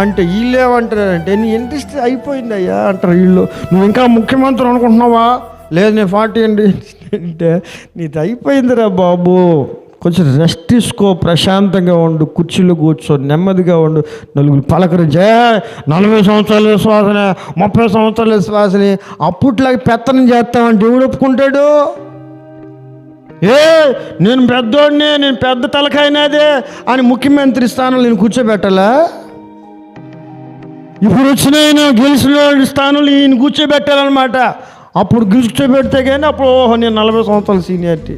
అంటే వీళ్ళు ఏమంటారంటే నీ ఇండస్ట్రీ అయిపోయిందయ్యా అంటారు వీళ్ళు. నువ్వు ఇంకా ముఖ్యమంత్రి అనుకుంటున్నావా? లేదు నేను 40 అంటే నీది అయిపోయిందిరా బాబు, కొంచెం రెస్ట్ తీసుకో, ప్రశాంతంగా ఉండు, కుర్చీలో కూర్చో, నెమ్మదిగా ఉండు, నలుగురు పలకరించే 40 సంవత్సరాల విశ్వాసన 30 సంవత్సరాల విశ్వాసని అప్పట్లాగా పెత్తనం చేస్తామంటే ఎవడు ఒప్పుకుంటాడు? నేను పెద్దోడిని, నేను పెద్ద తలకాయనాదే అని ముఖ్యమంత్రి స్థానంలో నేను కూర్చోబెట్టాలా? ఇప్పుడు వచ్చిన గెలిచిన స్థానంలో ఈయన కూర్చోబెట్టాలన్నమాట. అప్పుడు కూర్చోబెడితే కానీ అప్పుడు ఓహో నేను 40 సంవత్సరాల సీనియారిటీ.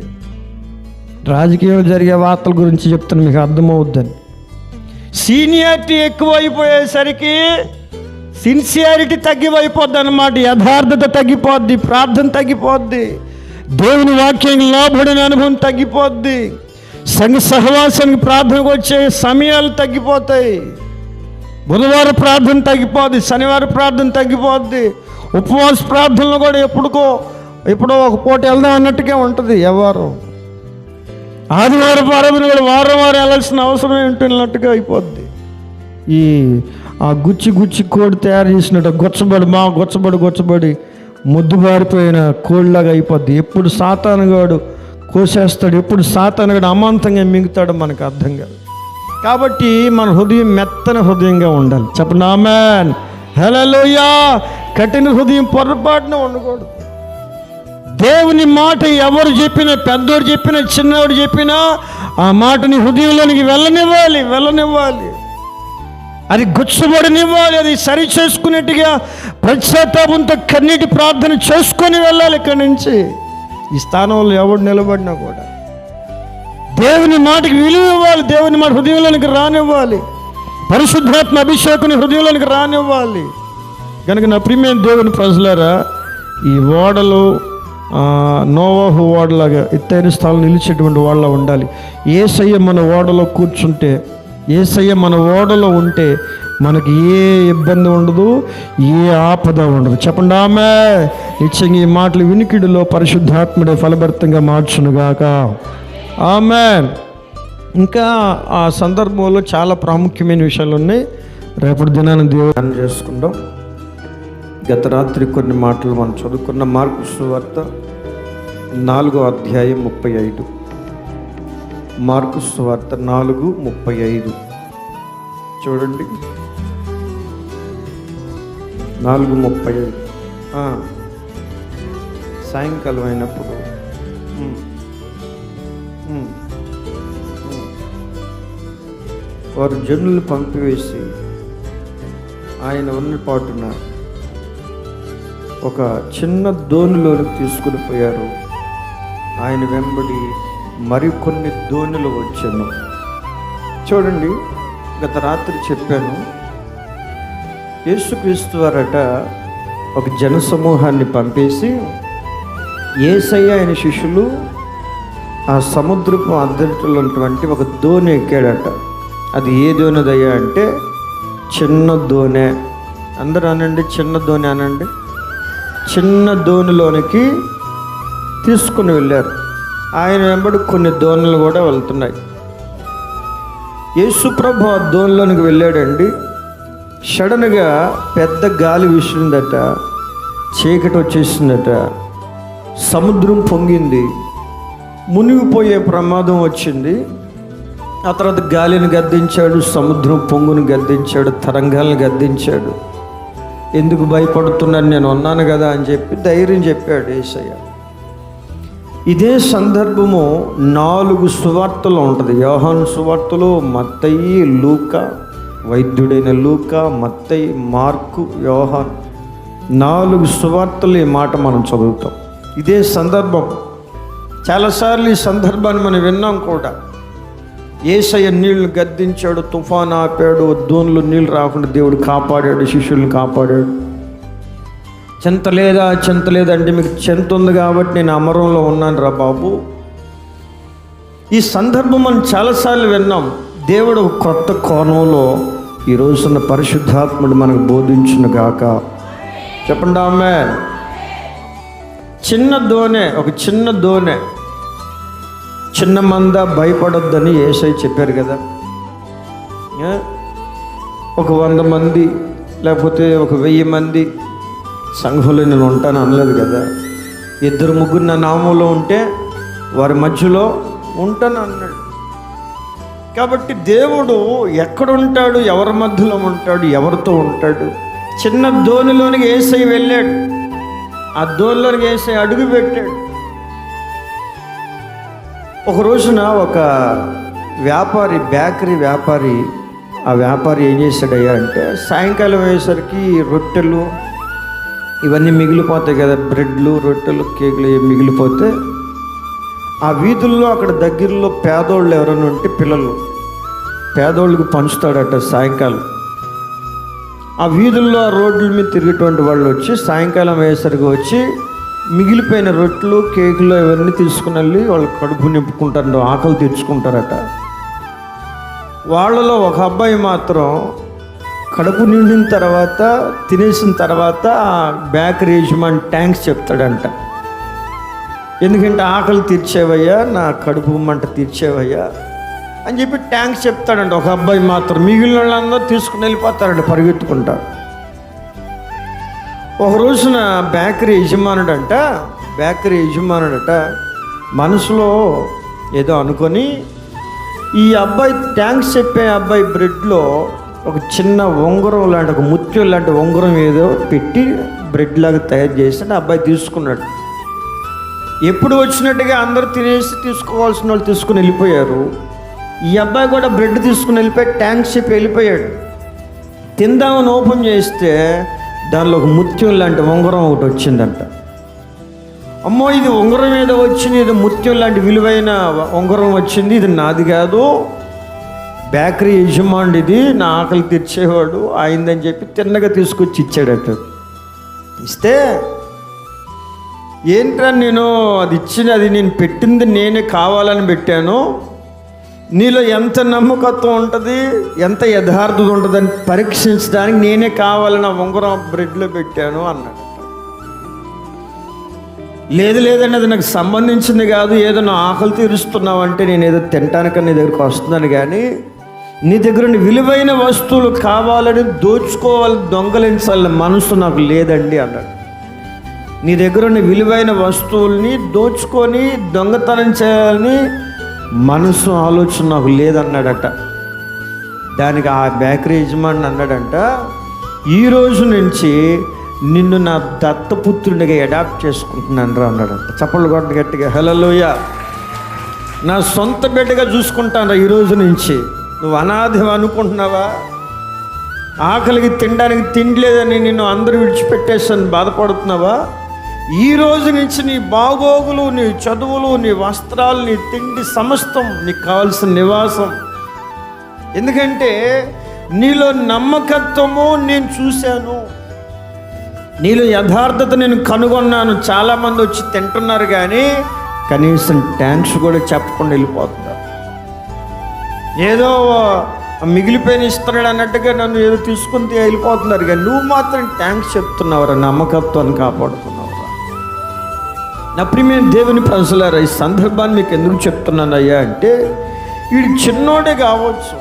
రాజకీయంలో జరిగే వార్తల గురించి చెప్తాను, మీకు అర్థమవుద్దని. సీనియారిటీ ఎక్కువైపోయేసరికి సిన్సియారిటీ తగ్గిపోయిపోద్ది అన్నమాట, యథార్థత తగ్గిపోద్ది, ప్రార్థన తగ్గిపోద్ది, దేవుని వాక్యానికి లోబడిన అనుభవం తగ్గిపోద్ది, సంఘ సహవాసానికి ప్రార్థనకు వచ్చే సమయాలు తగ్గిపోతాయి, బుధవారం ప్రార్థన తగ్గిపోద్ది, శనివారం ప్రార్థన తగ్గిపోద్ది, ఉపవాస ప్రార్థనలు కూడా ఎప్పుడో ఒక పూట వెళ్దాం అన్నట్టుగా ఉంటుంది. ఎవరు ఆదివారం ఆరాధన కూడా వారం వెళ్ళాల్సిన అవసరం ఏంటన్నట్టుగా అయిపోద్ది. ఆ గుచ్చి కోడి తయారు చేసినట్టు గొచ్చబడి ముద్దు బారిపోయిన కోళ్ళలాగా అయిపోద్ది. ఎప్పుడు సాతానుగాడు కోసేస్తాడు, ఎప్పుడు సాతానుగాడు అమాంతంగా మింగుతాడో మనకు అర్థం కాదు. కాబట్టి మన హృదయం మెత్తన హృదయంగా ఉండాలి. చెప్పండి ఆమేన్, హల్లెలూయా. కఠిన హృదయం పొరపాటున ఉండకూడదు. దేవుని మాట ఎవరు చెప్పినా, పెద్దోడు చెప్పినా, చిన్నవాడు చెప్పినా ఆ మాటని హృదయంలోనికి వెళ్ళనివ్వాలి, అది గుచ్చబడనివ్వాలి, అది సరి చేసుకునేట్టుగా పశ్చాత్తాపంతో కన్నీటి ప్రార్థన చేసుకొని వెళ్ళాలి. ఇక్కడి నుంచి ఈ స్థానంలో ఎవడు నిలబడినా కూడా దేవుని మాటకి విలువ ఇవ్వాలి, దేవుని మాట హృదయంలోనికి రానివ్వాలి, పరిశుద్ధాత్మ అభిషేకుని హృదయంలోనికి రానివ్వాలి. కనుక నా ప్రియమైన దేవుని ప్రజలారా, ఈ ఓడలు నోవాహు ఓడలాగా ఎత్తైన స్థానం నిలిచేటువంటి వాళ్ళ ఉండాలి. యేసయ్య మన ఓడలో కూర్చుంటే, యేసయ్య మన ఓడలో ఉంటే మనకి ఏ ఇబ్బంది ఉండదు, ఏ ఆపద ఉండదు. చెప్పండి ఆమేన్. నిశ్చయంగా ఈ మాటలు వినికిడిలో పరిశుద్ధాత్ముడే ఫలభరితంగా మార్చునుగాక. ఆమేన్. ఇంకా ఆ సందర్భంలో చాలా ప్రాముఖ్యమైన విషయాలు ఉన్నాయి. రేపటి దినాన్ని దేవుడు చేసుకుందాం. గత రాత్రి కొన్ని మాటలు మనం చదువుకున్న మార్కు సువార్త 4వ అధ్యాయం 35. మార్కు సువార్త 4:35 చూడండి. 4:35 సాయంకాలం అయినప్పుడు వారు జనులను పంపివేసి ఆయన ఉన్న పాటున ఒక చిన్న దోణిలోకి తీసుకుని పోయారు. ఆయన వెంబడి మరికొన్ని దోణులు వచ్చాను. చూడండి, గత రాత్రి చెప్పాను, యేసుక్రీస్తు వారట ఒక జనసమూహాన్ని పంపేసి యేసయ్య ఆయన శిష్యులు ఆ సముద్రపు అద్దరిలో ఉన్నటువంటి ఒక దోణి ఎక్కాడట. అది ఏ దోణిదయ్యా అంటే చిన్న దోణె. అందరూ అనండి, చిన్న దోణి అనండి. చిన్న దోణిలోనికి తీసుకుని వెళ్ళారు. ఆయన వెంబడి కొన్ని దోణులు కూడా వెళ్తున్నాయి. యేసుప్రభు ఆ దోణిలోనికి వెళ్ళాడండి. సడన్గా పెద్ద గాలి వీసిందట, చీకటి వచ్చేసిందట, సముద్రం పొంగింది, మునిగిపోయే ప్రమాదం వచ్చింది. ఆ తర్వాత గాలిని గద్దించాడు, సముద్రం పొంగును గద్దించాడు, తరంగాలను గద్దించాడు. ఎందుకు భయపడుతున్నాను, నేను ఉన్నాను కదా అని చెప్పి ధైర్యం చెప్పాడు యేసయ్య. ఇదే సందర్భము 4 సువార్తలు ఉంటుంది. యోహాను సువార్తలు, మత్తయి, లూకా, వైద్యుడైన లూకా, మత్తయి, మార్కు, యోహాను, 4 సువార్తలు ఈ మాట మనం చదువుతాం. ఇదే సందర్భం. చాలాసార్లు ఈ సందర్భాన్ని మనం విన్నాం కూడా. యేసయ్య నీళ్లు గద్దించాడు, తుఫాను ఆపాడు, దోణిలో నీళ్ళు రాకుండా దేవుడు కాపాడాడు, శిష్యుల్ని కాపాడాడు. చెంత లేదంటే మీకు చెంత ఉంది కాబట్టి నేను అమరంలో ఉన్నాను రా బాబు. ఈ సందర్భం మనం చాలాసార్లు విన్నాం. దేవుడు ఒక కొత్త కోణంలో ఈ రోజున పరిశుద్ధాత్ముడు మనకు బోధించును గాక. చెప్పండి ఆమేన్. చిన్న దోణె, ఒక చిన్న దోణె, చిన్న మంద, భయపడొద్దని యేసయ్య చెప్పారు కదా. ఒక 100 మంది లేకపోతే ఒక 1000 మంది సంఘంలో నేను ఉంటాను అనలేదు కదా. 2-3 నా నామంలో ఉంటే వారి మధ్యలో ఉంటాను అన్నాడు. కాబట్టి దేవుడు ఎక్కడుంటాడు, ఎవరి మధ్యలో ఉంటాడు, ఎవరితో ఉంటాడు. చిన్న దోణిలోనికి యేసయ్య వెళ్ళాడు. ఆ దోణిలోనికి యేసయ్య అడుగు పెట్టాడు. ఒక రోజున ఒక వ్యాపారి, బేకరీ వ్యాపారి, ఆ వ్యాపారి ఏం చేశాడయ్యా అంటే, సాయంకాలం అయ్యేసరికి రొట్టెలు ఇవన్నీ మిగిలిపోతాయి కదా, బ్రెడ్లు, రొట్టెలు, కేకులు మిగిలిపోతే ఆ వీధుల్లో అక్కడ దగ్గరలో పేదోళ్ళు ఎవరైనా ఉంటే పిల్లలు పేదోళ్ళకి పంచుతాడట సాయంకాలం. ఆ వీధుల్లో ఆ రోడ్ల మీద తిరిగేటువంటి వాళ్ళు వచ్చి సాయంకాలం అయ్యేసరికి వచ్చి మిగిలిపోయిన రొట్టెలు, కేకులు ఇవన్నీ తీసుకుని వెళ్ళి వాళ్ళు కడుపు నింపుకుంటారు, ఆకలి తీర్చుకుంటారట. వాళ్ళలో ఒక అబ్బాయి మాత్రం కడుపు నిండిన తర్వాత, తినేసిన తర్వాత బేకరీ యజమాని థ్యాంక్స్ చెప్తాడంట. ఎందుకంటే ఆకలి తీర్చేవయ్యా, నా కడుపు మంట తీర్చేవయ్యా అని చెప్పి థ్యాంక్స్ చెప్తాడంట ఒక అబ్బాయి మాత్రం. మిగిలిన వాళ్ళందరూ తీసుకుని వెళ్ళిపోతారంట పరిగెత్తుకుంటా. ఒక రోజున బేకరీ యజమానుడట మనసులో ఏదో అనుకొని, ఈ అబ్బాయి థ్యాంక్స్ చెప్పే అబ్బాయి బ్రెడ్లో ఒక చిన్న ఉంగరం లాంటి, ఒక ముత్యం లాంటి ఉంగరం ఏదో పెట్టి బ్రెడ్ లాగా తయారు చేసి అబ్బాయి తీసుకున్నాడు. ఎప్పుడు వచ్చినట్టుగా అందరూ తినేసి తీసుకోవాల్సిన వాళ్ళు తీసుకుని వెళ్ళిపోయారు. ఈ అబ్బాయి కూడా బ్రెడ్ తీసుకుని వెళ్ళిపోయి థ్యాంక్స్ చెప్పి వెళ్ళిపోయాడు. తిందామని ఓపెన్ చేస్తే దానిలో ఒక ముత్యం లాంటి ఉంగరం ఒకటి వచ్చిందంట. అమ్మో, ఇది ఉంగరం ఏదో వచ్చింది, ఇది ముత్యం లాంటి విలువైన ఉంగరం వచ్చింది, ఇది నాది కాదు, బేకరీ యజమానుడు, ఇది నా ఆకలి తీర్చేవాడు అయిందని చెప్పి తిన్నగా తీసుకొచ్చి ఇచ్చాడట. ఇస్తే ఏంట్రా, నేను అది ఇచ్చింది, అది నేను పెట్టింది నేనే కావాలని పెట్టాను, నీలో ఎంత నమ్మకత్వం ఉంటుంది, ఎంత యథార్థత ఉంటుందని పరీక్షించడానికి నేనే కావాలని ఉంగరం బ్రెడ్లో పెట్టాను అన్నాడు. లేదండి, అది నాకు సంబంధించింది కాదు, ఏదో నా ఆకలి తీరుస్తున్నావు అంటే నేను ఏదో తినటానికని నీ దగ్గరికి వస్తున్నాను, కానీ నీ దగ్గర విలువైన వస్తువులు కావాలని దోచుకోవాలని దొంగలించాలని మనసు నాకు లేదండి అన్నాడు. నీ దగ్గర ఉన్న విలువైన వస్తువుల్ని దోచుకొని దొంగతనం చేయాలని మనసు, ఆలోచన నాకు లేదన్నాడట. దానికి ఆ బేకరీ యజమాని అన్నాడంట, ఈ రోజు నుంచి నిన్ను నా దత్తపుత్రుడిగా అడాప్ట్ చేసుకుంటున్నాను రా అన్నాడంట. చప్పట్లు కొట్టు గట్టిగా, హల్లెలూయా. నా సొంత బిడ్డగా చూసుకుంటాను రా ఈ రోజు నుంచి. నువ్వు అనాథ అనుకుంటున్నావా? ఆకలికి తినడానికి తిండి లేదని నిన్ను అందరూ విడిచిపెట్టేసని బాధపడుతున్నావా? ఈ రోజు నుంచి నీ బాగోగులు, నీ చదువులు, నీ వస్త్రాలు, నీ తిండి సమస్తం నీకు కావాల్సిన నివాసం. ఎందుకంటే నీలో నమ్మకత్వము నేను చూశాను, నీలో యథార్థత నేను కనుగొన్నాను. చాలామంది వచ్చి తింటున్నారు కానీ కనీసం థ్యాంక్స్ కూడా చెప్పకుండా వెళ్ళిపోతున్నారు. ఏదో మిగిలిపోయిన ఇస్తున్నాడు అన్నట్టుగా నన్ను ఏదో తీసుకుని వెళ్ళిపోతున్నారు కానీ నువ్వు మాత్రం థ్యాంక్స్ చెప్తున్నావురా, నమ్మకత్వాన్ని కాపాడుతున్నావురా. నా ప్రియమైన దేవుని ప్రజలారా, ఈ సందర్భాన్ని మీకు ఎందుకు చెప్తున్నాను అయ్యా అంటే, వీడు చిన్నోడే కావచ్చు,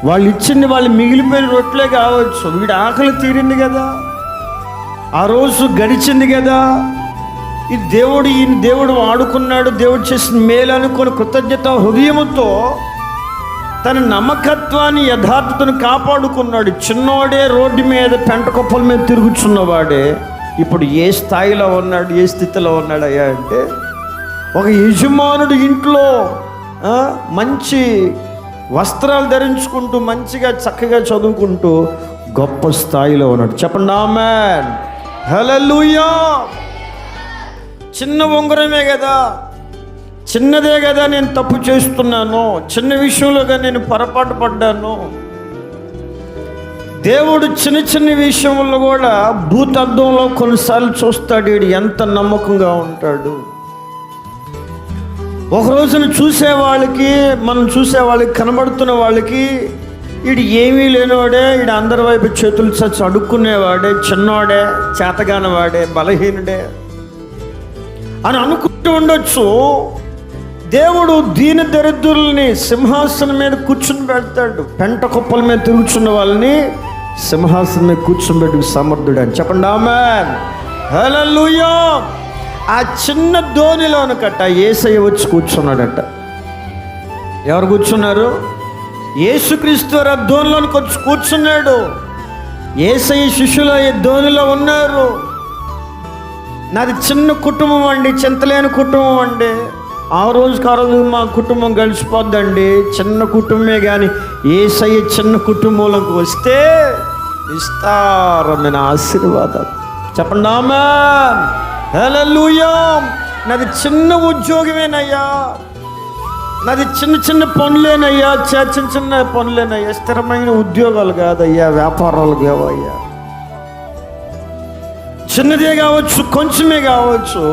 వాళ్ళు ఇచ్చింది వాళ్ళు మిగిలిపోయిన రొట్టెలే కావచ్చు, వీడి ఆకలి తీరింది కదా, ఆ రోజు గడిచింది కదా, ఈ దేవుడు వాడుకున్నాడు, దేవుడు చేసిన మేలు అనుకుని కృతజ్ఞత హృదయముతో తన నమ్మకత్వాన్ని, యథార్థతను కాపాడుకున్నాడు. చిన్నోడే రోడ్డు మీద పెంట కుప్పల మీద తిరుగుచున్నవాడే ఇప్పుడు ఏ స్థాయిలో ఉన్నాడు, ఏ స్థితిలో ఉన్నాడు అయ్యా అంటే, ఒక యజమానుడు ఇంట్లో మంచి వస్త్రాలు ధరించుకుంటూ మంచిగా చక్కగా చదువుకుంటూ గొప్ప స్థాయిలో ఉన్నాడు. చెప్పండి ఆమేన్, హల్లెలూయా. చిన్న ఉంగరమే కదా, చిన్నదే కదా నేను తప్పు చేస్తున్నాను, చిన్న విషయంలోగా నేను పొరపాటు పడ్డాను. దేవుడు చిన్న చిన్న విషయంలో కూడా భూతద్దంలో కొన్నిసార్లు చూస్తాడు, వీడు ఎంత నమ్మకంగా ఉంటాడు. ఒక రోజున మనం చూసే వాళ్ళకి కనబడుతున్న వాళ్ళకి వీడు ఏమీ లేనివాడే, వీడు అందరి వైపు చేతులు చచ్చి అడుక్కునేవాడే, చిన్నవాడే, చేతగానివాడే, బలహీనుడే అని అనుకుంటూ ఉండొచ్చు. దేవుడు దీన దరిద్రుల్ని సింహాసనం మీద కూర్చుని పెడతాడు, పెంట కుప్పల మీద తిరుగుచున్న వాళ్ళని సింహాసనం మీద కూర్చుని పెట్టి సమర్థుడు అని. చెప్పండి ఆమేన్, హల్లెలూయా. ఆ చిన్న ధోనిలోనకట యేసయ్య వచ్చి కూర్చున్నాడట. ఎవరు కూర్చున్నారు? యేసుక్రీస్తు వారు ఆ ధోనిలోనికి వచ్చి కూర్చున్నాడు. యేసయ్య శిష్యులు ఈ ధోనిలో ఉన్నారు. నాది చిన్న కుటుంబం అండి, చింతలేని కుటుంబం అండి, ఆ రోజు మా కుటుంబం గడిచిపోద్దండి, చిన్న కుటుంబమే కానీ యేసయ్య చిన్న కుటుంబంలోకి వస్తే విస్తారమైన ఆశీర్వాదాలు. చెప్పండి ఆమేన్, హల్లెలూయా. నాది చిన్న ఉద్యోగమేనయ్యా, నాది చిన్న పనులేనయ్యా, చిన్న పనులేనయ్యా, స్థిరమైన ఉద్యోగాలు కాదయ్యా, వ్యాపారాలు కావయ్యా. చిన్నదే కావచ్చు, కొంచెమే కావచ్చు,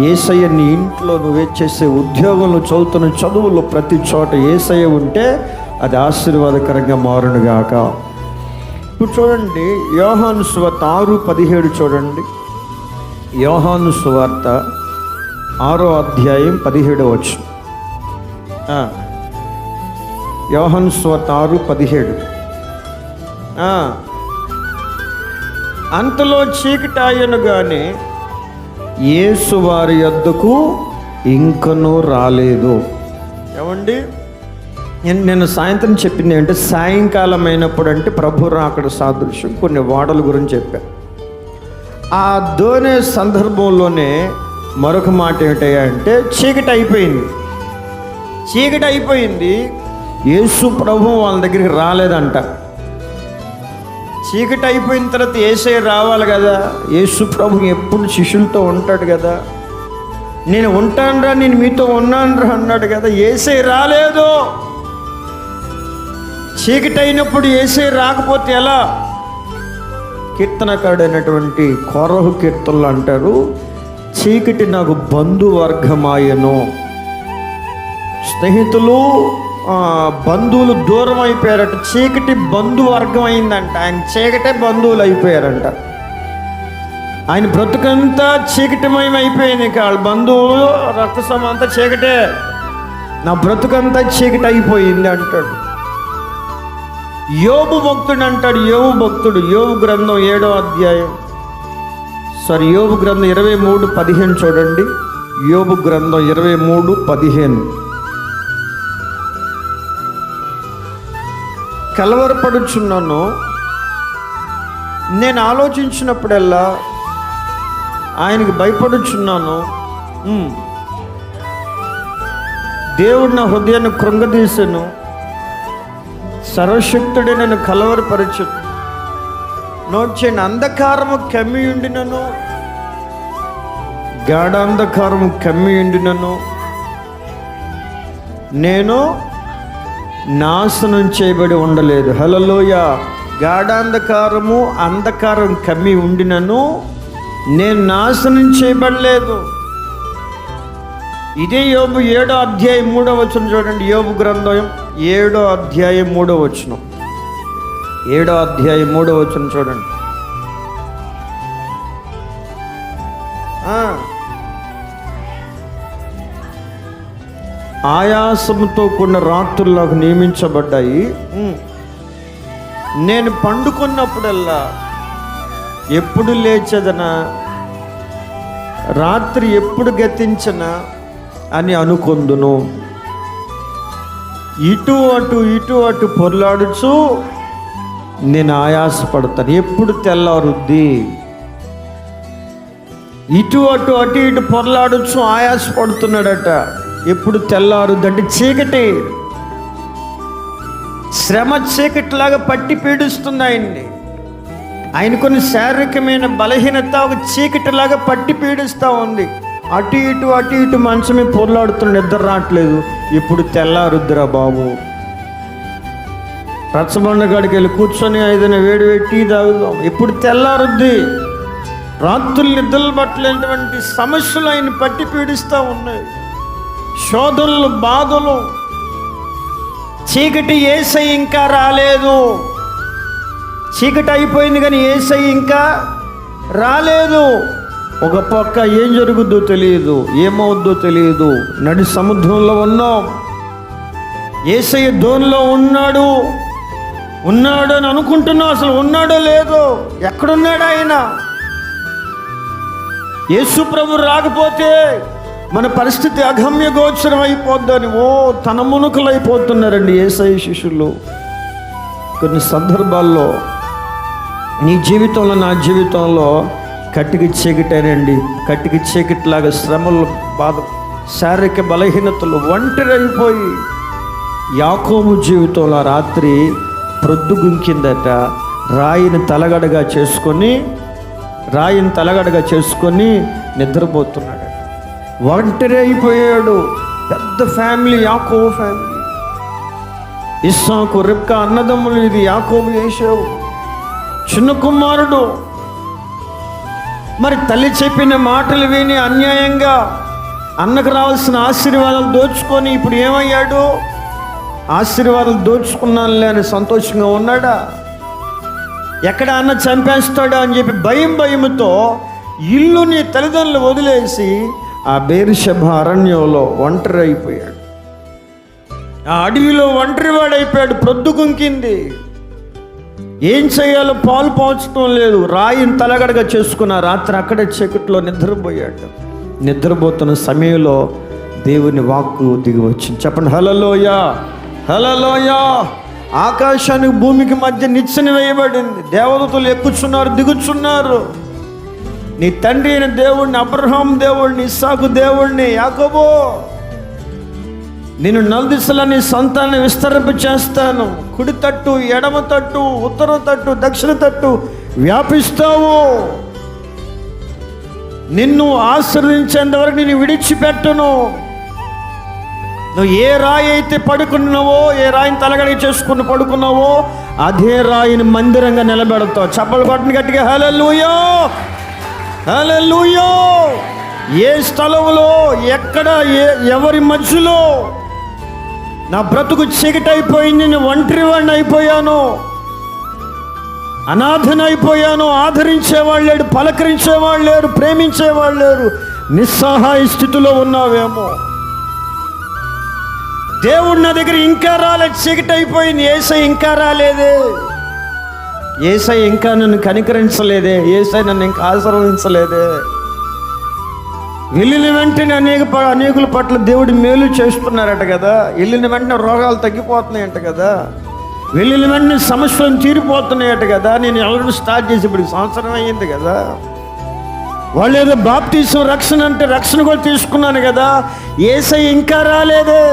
యేసయ్య నీ ఇంట్లో నువ్వే చేసే ఉద్యోగంలో, చదువుతున్న చదువుల్లో ప్రతి చోట యేసయ్య ఉంటే అది ఆశీర్వాదకరంగా మారునుగాక. ఇప్పుడు చూడండి, యోహాను సువార్త 6:17 చూడండి. యోహాను సువార్త 6వ అధ్యాయం 17వ వచనం. యోహాను సువార్త 6:17. అంతలో చీకటాయను గాని యేసు వారి యొద్దకు ఇంకనూ రాలేదు. ఏమండి, నేను సాయంత్రం చెప్పింది అంటే, సాయంకాలం అయినప్పుడు అంటే ప్రభు రాకడ సాదృశ్యం కొన్ని వాడల గురించి చెప్పాను. ఆ ధోని సందర్భంలోనే మరొక మాట ఏమిటయ్యా అంటే, చీకటి అయిపోయింది, యేసు ప్రభు వాళ్ళ దగ్గరికి రాలేదంట. చీకటి అయిపోయిన తర్వాత యేసయ్య రావాలి కదా, యేసు ప్రభు ఎప్పుడు శిష్యులతో ఉంటాడు కదా, నేను ఉంటానురా, నేను మీతో ఉన్నానురా అన్నాడు కదా. యేసయ్య రాలేదు. చీకటి అయినప్పుడు యేసయ్య రాకపోతే ఎలా? కీర్తనకారుడైనటువంటి కోరహు కీర్తనలు అంటారు, చీకటి నాకు బంధువర్గమాయను. స్నేహితులు, బంధువులు దూరం అయిపోయారట, చీకటి బంధువర్గం అయిందంట. ఆయన చీకటే బంధువులు అయిపోయారంట. ఆయన బ్రతుకంతా చీకటిమయం అయిపోయింది. వాళ్ళ బంధువులు రక్త సమంతా చీకటే, నా బ్రతుకంతా చీకటి అయిపోయింది అంటాడు. యోబు భక్తుడు అంటాడు, యోబు గ్రంథం 7వ అధ్యాయం, యోబు గ్రంథం 23:15 చూడండి. యోబు గ్రంథం 23:15. కలవరపడుచున్నాను, నేను ఆలోచించినప్పుడల్లా ఆయనకి భయపడుచున్నాను. దేవుడు నా హృదయాన్ని కృంగదీశాను. సర్వశక్తుడే నన్ను కలవరపరచు. నోట్ చేయండి, అంధకారము కమ్మి ఉండినను, గాఢాంధకారము కమ్మి ఉండినను నేను నాశనం చేయబడి ఉండలేదు. హల్లెలూయా. గాఢాంధకారము అంధకారం కమ్మి ఉండినను నేను నాశనం చేయబడలేదు. ఇదే యోబు 7వ అధ్యాయం 3వ వచనం చూడండి. యోబు గ్రంథం 7వ అధ్యాయం 3వ వచనం. 7వ అధ్యాయం 3వ వచనం చూడండి. ఆయాసంతో కూడిన రాత్రులు నాకు నియమించబడ్డాయి. నేను పండుకున్నప్పుడల్లా ఎప్పుడు లేచదనా, రాత్రి ఎప్పుడు గతించనా అని అనుకొందును. ఇటు అటు పొర్లాడుచు నేను ఆయాసపడతాను. ఎప్పుడు తెల్లారుద్ది? ఇటు పొర్లాడుచు ఆయాసపడుతున్నాడట. ఎప్పుడు తెల్లారుద్దంటే చీకటి, శ్రమ చీకటిలాగా పట్టి పీడిస్తుంది ఆయన్ని. ఆయన కొన్ని శారీరకమైన బలహీనత ఒక చీకటిలాగా పట్టి పీడిస్తూ ఉంది. అటు ఇటు మంచమే పొర్లాడుతున్న నిద్ర రావట్లేదు. ఇప్పుడు తెల్లారుద్దిరా బాబు. రచ్చబండ కాడికి వెళ్ళి కూర్చొని ఏదైనా వేడి టీ తాగుదాం. ఇప్పుడు తెల్లారుద్ది. రాత్రులు నిద్రలు పట్టలేనటువంటి సమస్యలు ఆయన పట్టి పీడిస్తూ ఉన్నాయి. శోధనలు, బాధలు. చీకటి యేసయ్య ఇంకా రాలేదు. చీకటి అయిపోయింది కానీ యేసయ్య ఇంకా రాలేదు. ఒక పక్క ఏం జరుగుద్దో తెలియదు, ఏమవుద్దో తెలియదు. నడి సముద్రంలో ఉన్నాం. యేసయ్య దోనిలో ఉన్నాడు అని అనుకుంటున్నాం. అసలు ఉన్నాడో లేదో, ఎక్కడున్నాడు ఆయన? యేసు ప్రభు రాకపోతే మన పరిస్థితి అగమ్య గోచరం అయిపోద్దని తన మునుకలు అయిపోతున్నారండి యేసయ్య శిష్యులు. కొన్ని సందర్భాల్లో నీ జీవితంలో, నా జీవితంలో కట్టికి చీకటేనండి. కట్టికి చీకటిలాగా శ్రమలు, బాధ, శారీరక బలహీనతలు, ఒంటరి అయిపోయి యాకోబు జీవితంలో రాత్రి ప్రొద్దుగుంకిందట. రాయిని తలగడగా చేసుకొని నిద్రపోతున్నాడు. ఒంటరి అయిపోయాడు. పెద్ద ఫ్యామిలీ, యాకోబు ఫ్యామిలీ. ఇస్సాకు, రిబ్కా అన్నదమ్ములు. ఇది యాకోబు, ఏశావు చిన్న కుమారుడు. మరి తల్లి చెప్పిన మాటలు విని అన్యాయంగా అన్నకు రావాల్సిన ఆశీర్వాదాలు దోచుకొని ఇప్పుడు ఏమయ్యాడు? ఆశీర్వాదాలు దోచుకున్నానులే అని సంతోషంగా ఉన్నాడా? ఎక్కడ అన్న చంపేస్తాడా అని చెప్పి భయంతో ఇల్లుని తల్లిదండ్రులు వదిలేసి ఆ బేర్షెబ అరణ్యంలో ఒంటరి అయిపోయాడు. ఆ అడవిలో ఒంటరివాడైపోయాడు. ప్రొద్దుకుంకింది. ఏం చేయాలో పాలు పోల్చడం లేదు. రాయిని తలగడగా చేసుకున్న రాత్రి అక్కడే చీకట్లో నిద్రపోయాడు. నిద్రపోతున్న సమయంలో దేవుని వాక్కు దిగి వచ్చింది. చెప్పండి, హల్లెలూయా, హల్లెలూయా. ఆకాశానికి భూమికి మధ్య నిచ్చెన వేయబడింది. దేవదూతలు ఎక్కుచున్నారు, దిగుచున్నారు. నీ తండ్రి అయిన దేవుడిని, అబ్రహాం దేవుడిని, ఇస్సాకు దేవుడిని, యాకోబు, నేను నలుదిశలా నీ సంతానాన్ని విస్తరింప చేస్తాను. కుడి తట్టు, ఎడమ తట్టు, ఉత్తర తట్టు, దక్షిణ తట్టు వ్యాపిస్తావు. నిన్ను ఆశీర్వదించేంత వరకు నేను విడిచిపెట్టను. నువ్వు ఏ రాయి అయితే పడుకున్నావో, ఏ రాయిని తలగడికి చేసుకుని పడుకున్నావో అదే రాయిని మందిరంగా నిలబెడతావు. చప్పలు కొట్టని గట్టిగా హల్లెలూయా, హల్లెలూయా. ఏ స్థలంలో, ఎక్కడ, ఎవరి మధ్యలో నా బ్రతుకు చీకటైపోయింది, నేను ఒంటరివాడిని అయిపోయాను, అనాథనైపోయాను, ఆదరించేవాళ్ళు లేడు, పలకరించేవాళ్ళు లేరు, ప్రేమించేవాళ్ళు లేరు, నిస్సహాయ స్థితిలో ఉన్నావేమో. దేవుడు నా దగ్గర ఇంకా రాలేదు, చీకటైపోయింది. యేసయ్య ఇంకా రాలేదే, యేసయ్య ఇంకా నన్ను కనికరించలేదే, యేసయ్య నన్ను ఇంకా ఆశీర్వదించలేదే. వెళ్ళిన వెంటనే అనేకుల పట్ల దేవుడు మేలు చేస్తున్నారట కదా. వెళ్ళిన వెంటనే రోగాలు తగ్గిపోతున్నాయంట కదా. వెళ్ళిన వెంటనే సమస్యలు తీరిపోతున్నాయట కదా. నేను ఎవరిని స్టార్ట్ చేసి ఇప్పుడు సంవత్సరం అయ్యింది కదా. వాళ్ళు ఏదో బాప్తీసం రక్షణ అంటే రక్షణ కూడా తీసుకున్నాను కదా, యేసయ్య ఇంకా రాలేదే.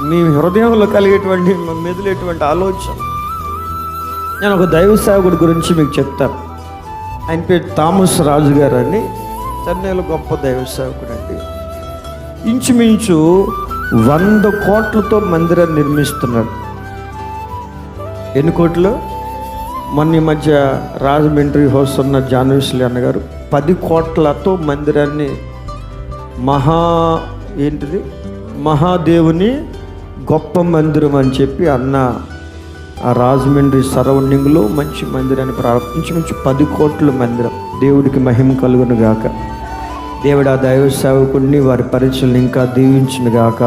మీ హృదయంలో కలిగేటువంటి మెదిలేటువంటి ఆలోచన. నేను ఒక దైవ సేవకుడి గురించి మీకు చెప్తాను. ఆయన పేరు థామస్ రాజు గారు అని, చెన్నైలో గొప్ప దైవ సేవకుడు అండి. ఇంచుమించు 100 కోట్లతో మందిరాన్ని నిర్మిస్తున్నాడు. ఎన్ని కోట్లు? మొన్న ఈ మధ్య రాజమండ్రి హౌస్ ఉన్న జాన్విస్లీ అన్నగారు 10 కోట్లతో మందిరాన్ని మహాదేవుని గొప్ప మందిరం అని చెప్పి అన్న ఆ రాజమండ్రి సరౌండింగ్లో మంచి మందిరాన్ని ప్రారంభించి 10 కోట్ల మందిరం. దేవుడికి మహిమ కలుగును గాక. దేవుడు ఆ దైవ సేవకుడిని వారి పరిచయలు ఇంకా దీవించును గాక.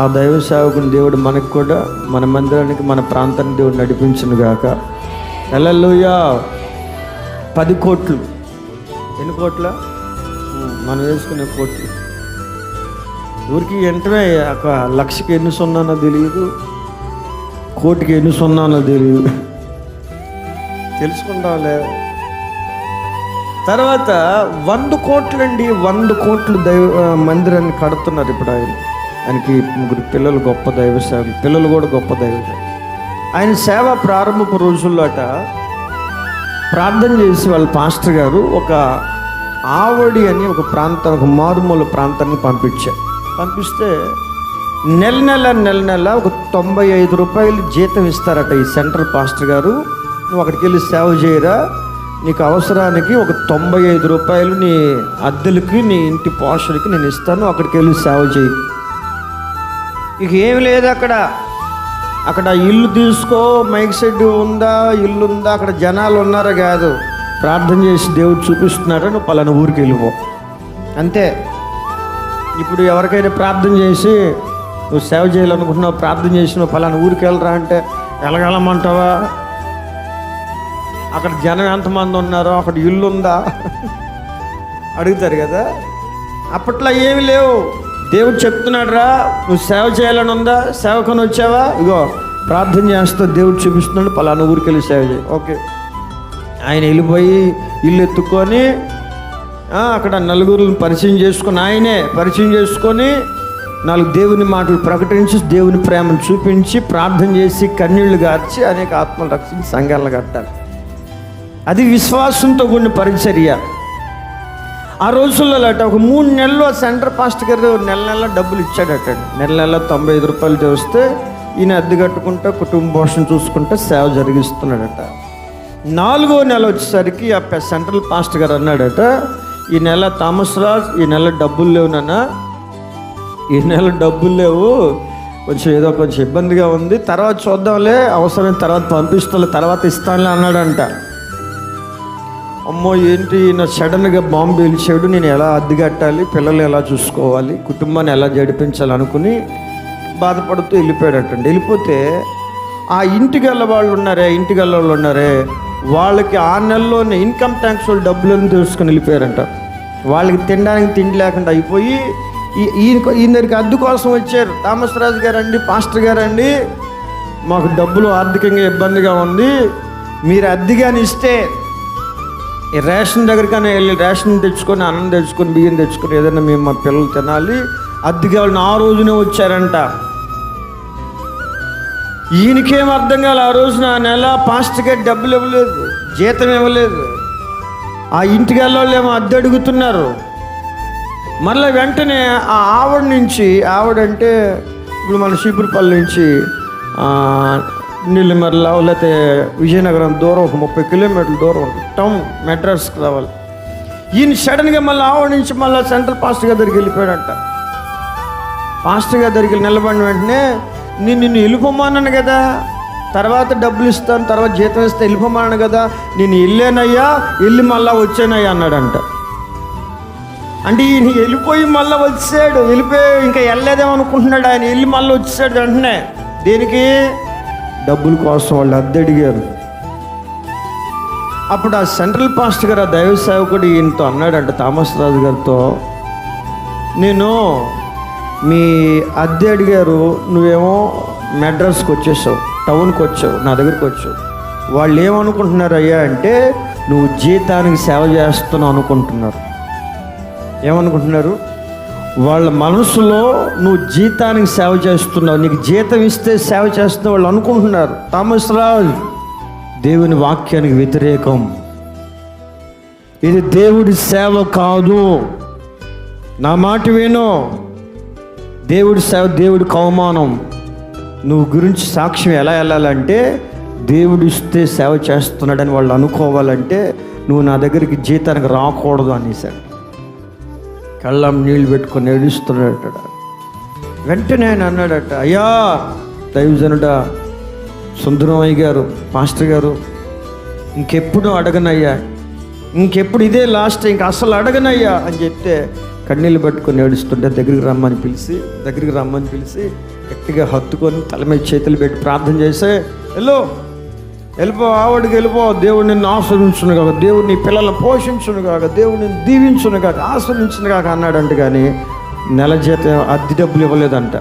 ఆ దైవ సేవకుని దేవుడు మనకు కూడా మన మందిరానికి మన ప్రాంతానికి దేవుడు నడిపించును గాక. హల్లెలూయా. 10 కోట్లు. ఎన్ని కోట్ల? మనం వేసుకునే కోట్లు. ఊరికి వెంటనే ఒక 1,00,000కి ఎన్ని సున్నానో తెలియదు, కోటికి ఎన్ని సున్నానో తెలియదు, తెలుసుకుంటాంలే. తర్వాత 100 కోట్లండి, 100 కోట్లు మందిరాన్ని కడుతున్నారు ఇప్పుడు. ఆయనకి 3 పిల్లలు, గొప్ప దైవ సేవకులు. పిల్లలు కూడా గొప్ప దైవ సేవకులు. ఆయన సేవ ప్రారంభపు రోజుల్లోట ప్రార్థన చేసి వాళ్ళ పాస్టర్ గారు ఒక ఆవడి అని ఒక ప్రాంతం, ఒక మారుమూల ప్రాంతాన్ని పంపిస్తే నెల నెల ఒక 95 రూపాయలు జీతం ఇస్తారట ఈ సెంట్రల్ పాస్టర్ గారు. నువ్వు అక్కడికి వెళ్ళి సేవ చేయరా, నీకు అవసరానికి ఒక 95 రూపాయలు నీ అద్దెలకి, నీ ఇంటి పోషణకి నేను ఇస్తాను, అక్కడికి వెళ్ళి సేవ చేయి. ఇక ఏమి లేదు అక్కడ ఇల్లు తీసుకో, మైక్ సెట్ ఉందా, ఇల్లు ఉందా, అక్కడ జనాలు ఉన్నారా కాదు, ప్రార్థన చేసి దేవుడు చూపిస్తున్నారా, నువ్వు పలానా ఊరికి వెళ్ళిపో అంతే. ఇప్పుడు ఎవరికైనా ప్రార్థన చేసి నువ్వు సేవ చేయాలనుకుంటున్నావు, ప్రార్థన చేసి నువ్వు పలానా ఊరికి వెళ్ళరా అంటే వెళ్ళగలమంటావా? అక్కడ జనం ఎంతమంది ఉన్నారో, అక్కడ ఇల్లు ఉందా అడుగుతారు కదా. అప్పట్లో ఏమి లేవు. దేవుడు చెప్తున్నాడు రా, నువ్వు సేవ చేయాలని ఉందా, సేవకొని వచ్చావా, ఇగో ప్రార్థన చేస్తా, దేవుడు చూపిస్తున్నాడు, పలానా ఊరికి వెళ్ళి సేవ చేయి. ఓకే. ఆయన వెళ్ళిపోయి ఇల్లు ఎత్తుకొని అక్కడ నలుగురిని పరిచయం చేసుకొని, ఆయనే పరిచయం చేసుకొని 4 దేవుని మాటలు ప్రకటించి, దేవుని ప్రేమను చూపించి, ప్రార్థన చేసి, కన్నీళ్లు గార్చి అనేక ఆత్మలు రక్షించి సంఘాలను కట్టాలి. అది విశ్వాసంతో కూడిన పరిచర్య. ఆ రోజుల్లో ఒక 3 నెలలు సెంటర్ పాస్టర్ గారు నెల డబ్బులు ఇచ్చాడట. నెల 95 రూపాయలు చేస్తే ఈయన అద్దె కట్టుకుంటా, కుటుంబ పోషణ చూసుకుంటా సేవ జరిగిస్తున్నాడట. 4వ నెల వచ్చేసరికి ఆ సెంట్రల్ పాస్టర్ గారు అన్నాడట, ఈ నెల థామస్ రాజ్, ఈ నెల డబ్బులు లేవు నాన్న, ఈ నెల డబ్బులు లేవు, ఏదో కొంచెం ఇబ్బందిగా ఉంది, తర్వాత చూద్దాంలే, అవసరం తర్వాత పంపిస్తాలే, తర్వాత ఇస్తానులే అన్నాడంట. అమ్మో ఏంటి నా సడన్గా బాంబు పేల్చాడు, నేను ఎలా అద్దె కట్టాలి, పిల్లలు ఎలా చూసుకోవాలి, కుటుంబాన్ని ఎలా జడిపించాలి అనుకుని బాధపడుతూ వెళ్ళిపోయాడటండి. వెళ్ళిపోతే ఆ ఇంటిగల్ల వాళ్ళు ఉన్నారే, వాళ్ళకి ఆ నెలలోనే ఇన్కమ్ ట్యాక్స్ వాళ్ళు డబ్బులను తీసుకొని వెళ్ళిపోయారంట. వాళ్ళకి తినడానికి తిండి లేకుండా అయిపోయి ఈయన దగ్గరికి అద్దె కోసం వచ్చారు. థామస్ రాజు గారండి, పాస్టర్ గారండి, మాకు డబ్బులు ఆర్థికంగా ఇబ్బందిగా ఉంది, మీరు అద్దెగాని ఇస్తే ఈ రేషన్ దగ్గరికైనా వెళ్ళి రేషన్ తెచ్చుకొని, అన్నం తెచ్చుకొని, బియ్యం తెచ్చుకొని ఏదైనా మేము మా పిల్లలు తినాలి, అద్దెకి వాళ్ళని ఆ రోజునే వచ్చారంట. ఈయనకేం అర్థం కాదు. ఆ రోజున ఆ నెల పాస్టర్ గారు డబ్బులు ఇవ్వలేదు, జీతం ఇవ్వలేదు. ఆ ఇంటికి వెళ్ళేమో అద్దె అడుగుతున్నారు. మళ్ళీ వెంటనే ఆ ఆవిడంటే ఇప్పుడు మన చీపురుపల్లి నుంచి నీళ్ళమర్ల లేకపోతే విజయనగరం దూరం ఒక 30 కిలోమీటర్ల దూరం ఉంటుంది, టౌన్ మెడ్రాస్కి రావాలి. ఈయన సడన్గా మళ్ళీ ఆవిడ నుంచి మళ్ళీ సెంట్రల్ పాస్టర్ గారి దగ్గరికి వెళ్ళిపోయాడంట. పాస్టర్ గారి దగ్గరికి నిలబడిన వెంటనే నిన్ను వెళ్ళిపోమన్నాను కదా, తర్వాత డబ్బులు ఇస్తాను, తర్వాత జీతం ఇస్తే వెళ్ళిపోమన్నాను కదా, నేను వెళ్ళానయ్యా, వెళ్ళి మళ్ళీ వచ్చానయ్యా అన్నాడంట. అంటే ఈయన వెళ్ళిపోయి మళ్ళీ వచ్చాడు, వెళ్ళిపోయి ఇంకా వెళ్ళలేదేమనుకుంటున్నాడు ఆయన. వెళ్ళి మళ్ళీ వచ్చాడు వెంటనే. దేనికి? డబ్బుల కోసం వాళ్ళు అద్దె అడిగారు. అప్పుడు ఆ సెంట్రల్ పాస్టర్ గారు, ఆ దైవ సేవకుడు ఈయనతో అన్నాడంట, థామస్ రాజు గారితో, నేను మీ అద్దె అడిగారు, నువ్వేమో మెడ్రాస్కి వచ్చేసావు, టౌన్కి వచ్చావు, నా దగ్గరికి వచ్చావు. వాళ్ళు ఏమనుకుంటున్నారు అయ్యా అంటే నువ్వు జీతానికి సేవ చేస్తున్నావు అనుకుంటున్నారు. ఏమనుకుంటున్నారు? వాళ్ళ మనసులో నువ్వు జీతానికి సేవ చేస్తున్నావు, నీకు జీతం ఇస్తే సేవ చేస్తున్నావు వాళ్ళు అనుకుంటున్నారు. థామస్ రాజ్, దేవుని వాక్యానికి వ్యతిరేకం. ఇది దేవుడి సేవ కాదు. నా మాట విను. దేవుడి సేవ దేవుడికి అవమానం. నువ్వు గురించి సాక్ష్యం ఎలా వెళ్ళాలంటే దేవుడు ఇస్తే సేవ చేస్తున్నాడని వాళ్ళు అనుకోవాలంటే నువ్వు నా దగ్గరికి జీతానికి రాకూడదు అనేసాడు. కళ్ళం నీళ్ళు పెట్టుకొని ఏడుస్తున్నాడట. వెంటనే ఆయన అన్నాడట, అయ్యా దైవజనుడా సుందరమయ్య గారు, పాస్టర్ గారు, ఇంకెప్పుడు అడగనయ్యా, ఇంకెప్పుడు ఇదే లాస్ట్, ఇంక అసలు అడగనయ్యా అని చెప్తే కన్నీళ్ళు పట్టుకొని ఏడుస్తుంటే దగ్గరికి రమ్మని పిలిచి గట్టిగా హత్తుకొని తల మీద చేతులు పెట్టి ప్రార్థన చేస్తే, వెళ్ళిపో ఆవిడికి వెళ్ళిపో, దేవుడు నిన్ను ఆస్వాదించును కాక, దేవుడు నీ పిల్లలను పోషించును కాక, దేవుడు నిన్ను దీవించును కాక, ఆస్వాదించును కాక అన్నాడంట. కానీ నెల జీతం అద్దె డబ్బులు ఇవ్వలేదంట.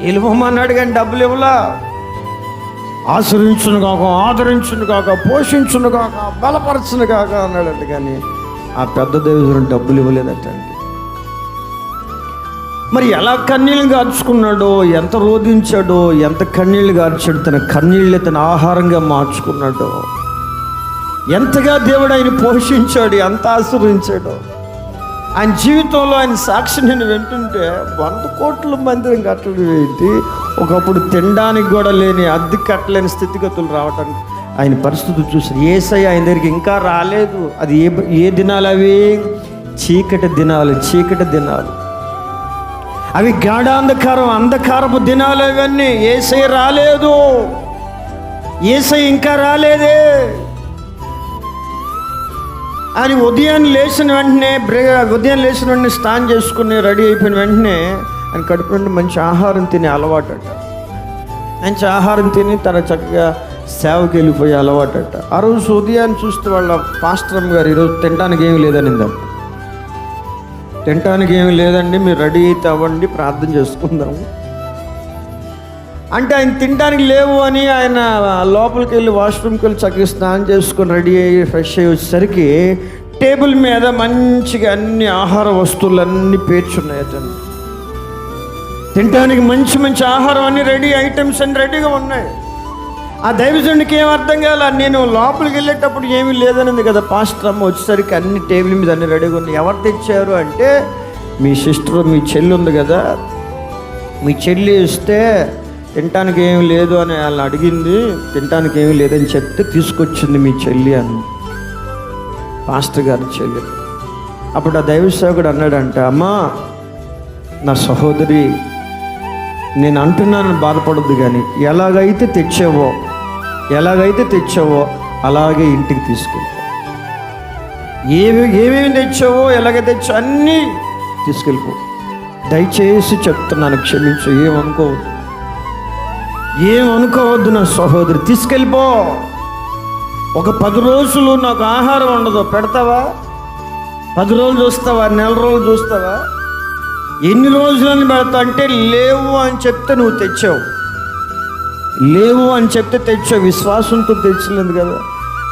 వెళ్ళిపోమన్నాడు కానీ డబ్బులు ఇవ్వలా. ఆశ్రయించును కాక, ఆదరించును కాక, పోషించును కాక, బలపరచును కాక అన్నాడంట. కానీ ఆ పెద్ద దేవుడు డబ్బులు ఇవ్వలేదట. మరి ఎలా కన్నీళ్ళు గార్చుకున్నాడో, ఎంత రోధించాడో, ఎంత కన్నీళ్ళు గార్చాడు, తన కన్నీళ్ళే తన ఆహారంగా మార్చుకున్నాడో, ఎంతగా దేవుడు ఆయన పోషించాడు, ఎంత ఆశ్రయించాడో. ఆయన జీవితంలో ఆయన సాక్షి నేను వింటుంటే 100 కోట్ల మందిరం కట్టడం ఏంటి, ఒకప్పుడు తినడానికి కూడా లేని, అద్దె కట్టలేని స్థితిగతులు రావటానికి ఆయన పరిస్థితులు చూసి యేసయ్య ఆయన దగ్గరికి ఇంకా రాలేదు. అది ఏ దినాలు అవి? చీకటి దినాలు అవి, అంధకారపు దినాలు అవన్నీ. యేసయ్య రాలేదు, యేసయ్య ఇంకా రాలేదే. అని ఉదయం లేచిన వెంటనే స్నానం చేసుకుని రెడీ అయిపోయిన వెంటనే ఆయన కడుపు నుండి మంచి ఆహారం తినే అలవాటట. మంచి ఆహారం తిని తన చక్కగా సేవకి వెళ్ళిపోయే అలవాటట. ఆ రోజు ఉదయాన్ని చూస్తే వాళ్ళ పాస్టర్ గారు, ఈరోజు తినడానికి ఏమీ లేదనిందంట. తినటానికి ఏమి లేదండి, మీరు రెడీ అయితే అవ్వండి, ప్రార్థన చేసుకుందాము అంటే ఆయన తినడానికి లేవు అని ఆయన లోపలికి వెళ్ళి వాష్రూమ్కి వెళ్ళి చక్కగా స్నానం చేసుకొని రెడీ అయ్యి ఫ్రెష్ అయ్యి వచ్చేసరికి టేబుల్ మీద మంచిగా అన్ని ఆహార వస్తువులన్నీ పేర్చున్నాయి. అతను తినడానికి మంచి ఆహారం అన్ని రెడీ, ఐటమ్స్ అన్ని రెడీగా ఉన్నాయి. ఆ దైవజనుడికి ఏం అర్థం కాల. నేను లోపలికి వెళ్ళేటప్పుడు ఏమీ లేదనింది కదా పాస్టర్ అమ్మ, వచ్చేసరికి అన్ని టేబుల్ మీద అన్ని రెడీగా ఉన్నాయి. ఎవరు తెచ్చారు అంటే మీ సిస్టర్, మీ చెల్లి ఉంది కదా, మీ చెల్లి ఇస్తే తినటానికి ఏమి లేదు అని వాళ్ళని అడిగింది, తినటానికి ఏమీ లేదని చెప్తే తీసుకొచ్చింది మీ చెల్లి అని, పాస్టర్ గారి చెల్లి. అప్పుడు ఆ దైవ సేవకుడు అన్నాడంట, అమ్మా నా సహోదరి, నేను అంటున్నాను బాధపడద్దు, కానీ ఎలాగైతే తెచ్చావో అలాగే ఇంటికి తీసుకెళ్ళిపో. ఏమేమి తెచ్చావో, ఎలాగైతే తెచ్చావో అన్నీ తీసుకెళ్ళిపో. దయచేసి చెప్తున్నాను, క్షమించు, ఏమనుకోవద్దు నా సహోదరి, తీసుకెళ్ళిపో. ఒక 10 రోజులు నాకు ఆహారం ఉండదు, పెడతావా? 10 రోజులు చూస్తావా? నెల రోజులు చూస్తావా? ఎన్ని రోజులని పెడతా అంటే లేవు అని చెప్తే నువ్వు తెచ్చావు, విశ్వాసంతో తెచ్చలేదు కదా,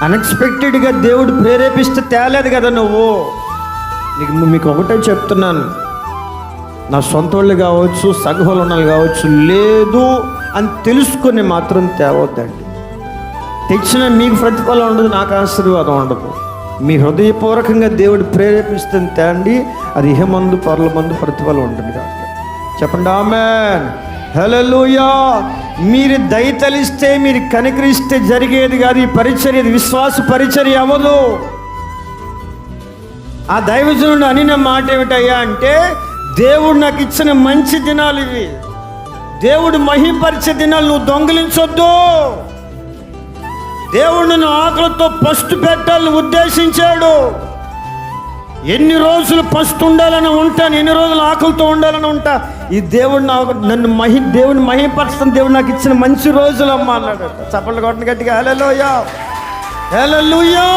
అన్ఎక్స్పెక్టెడ్గా దేవుడు ప్రేరేపిస్తే తేలేదు కదా నువ్వు. మీకు ఒకటే చెప్తున్నాను, నా సొంత వాళ్ళు కావచ్చు, సగహోళనాలు కావచ్చు, లేదు అని తెలుసుకొని మాత్రం తేవద్దండి. తెచ్చిన మీకు ప్రతిఫలం ఉండదు, నాకు ఆశీర్వాదం ఉండదు. మీ హృదయపూర్వకంగా దేవుడు ప్రేరేపిస్తుంది తేండి, అది ఇహమందు పరలమందు ప్రతిఫలం ఉంటుంది కాబట్టి. చెప్పండి ఆమేన్, హల్లెలూయా. మీరు దయతలిస్తే, మీరు కనికరిస్తే జరిగేది కాదు ఈ పరిచర్య, విశ్వాస పరిచర్య అవ్వదు. ఆ దైవజనుడు అనిన మాట ఏమిటయ్యా అంటే, దేవుడు నాకు ఇచ్చిన మంచి దినాలు ఇవి, దేవుడు మహింపరిచే దినాలు నువ్వు దొంగిలించొద్దు. దేవుడు నన్ను ఆకలితో పస్తు పెట్టాలని ఉద్దేశించాడు. ఎన్ని రోజులు పస్తు ఉండాలని ఉంటాను, ఎన్ని రోజులు ఆకలితో ఉండాలని ఉంటా. ఈ దేవుడు దేవుడిని మహింపరచడం దేవుడు నాకు ఇచ్చిన మంచి రోజులు అమ్మా అన్నాడు. చప్పట్లు కొట్టని గట్టిగా హల్లెలూయా, హల్లెలూయా.